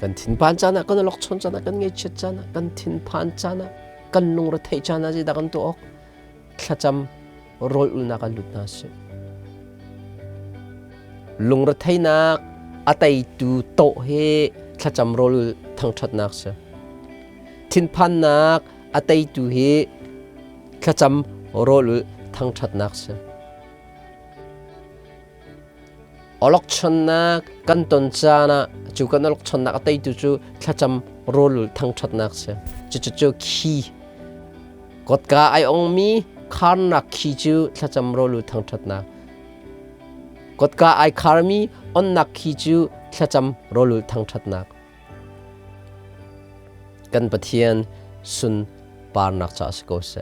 A: กันทินพันจานะก็นอลอกชงจานะกันไงเอชีจานะกันทินพันจานะกันลงรัฐจานะจีดักันตัวออกขจำรอยอุลนักลุดนาเสลงรัฐนักอัตยตูโตเฮขจำรอยทั้งชัดนักเสทินพันนักอัตยตูเฮขจำรอยทั้งชัดนักเสอลอกชนนักกันตนจานะจูกันอลอกชนนักอัตยตูจูขจำรอยทั้งชัดนักเสจูขี้กดกาไอองมีคาร์นักขี้จูขจำรอยทั้งชัดนักกดกาไอคาร์มีอันนักขี้จูขจำรอยทั้งชัดนักกันปะเทียนสุนปาร์นักจัสโกเซ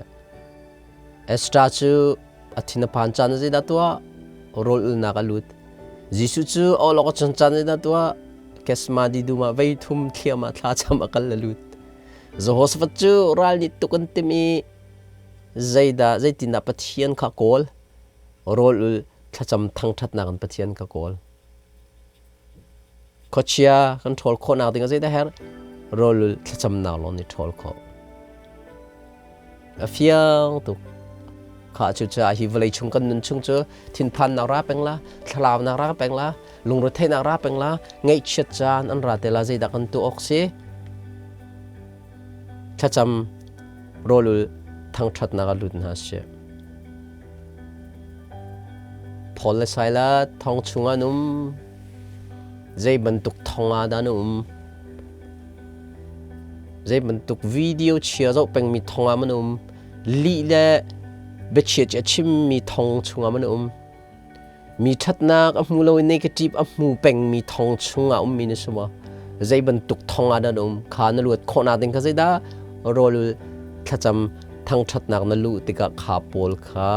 A: เอสตาจูอัฐินพันจานจีดัตัวรอยนักลุดจิสุจูอลอกชนจานจีดัตัวเคสมาดีดูมาเวทุมเทียมาทลาจำอักลลุดโซฮสฟัจจูรัลนิตุกันติมีใจตินาปะเทียนข้าโกลรอยขจำทั้งชัดนักกันปะเทียนข้าโกลขดเชียกันทอลโคนักติงใจได้เฮร์รอลขจำนักลอนิทอลโคเฟียงตุกข้าจุดจะฮิวเลยชงกันนึงชงเจอทินพันนักราเป็นละทลาวนักราเป็นละลุงรถเทนักราเป็นละไงเชิดจานอันราเตลาใจดักกันตัวออกซิขจำรอลทั้งชัดนักลุดนาเชพอลเลไซละทองชุงานุมใจบรรทุกทองอาดานุมใจบรรทุกวิดีโอเชียร์เราเป็นมีทองอามันนุมลีเล่เบชเชจชิมมีทองชุงอามันนุมมีชัดนักอัมูเราเนกาทีฟอัมูเป็นมีทองชุงอามีนิสมาใจบรรทุกทองอาดานุมขานลวดคนอาดิงก็ใจดารอลขจำทั้งชัดนักนลูติกาขาโปลขา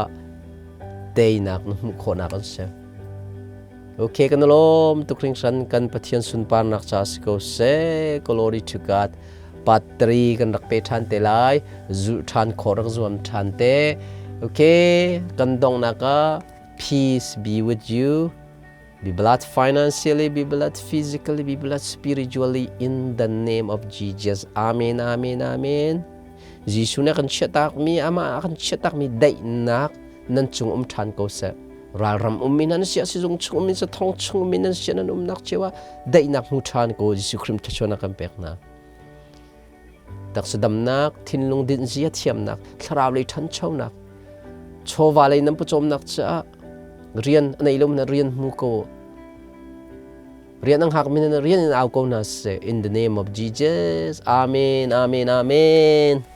A: เตยนักนุ่มคนนักกันเสียโอเคกันลมตุกริงสันกันปะเทียนสุนปานักจัสโกเซ glory to God ปัตตรีกันรักเปทันเตลายจุทันขอรักจวมทันเตโอเคกันดงนัก peace be with you be blessed financially be blessed physically be blessed spiritually in the name of Jesus amen amen amen Jesus na kan cetak mi ama akan cetak mi dai nak nan chung than ko se ral ram minan sia si jung chung min sa thong chung minan sia nan nak chewa dai nak mu than ko Jesus Christ ta chona kan pek na tak sedam nak thin lung din zia thiam nak thraw le than chau nak chowa le nam pu chom nak cha rian nei lom na rian mu ko rian ang hak min na rian in au ko na se in the name of Jesus amen amen amen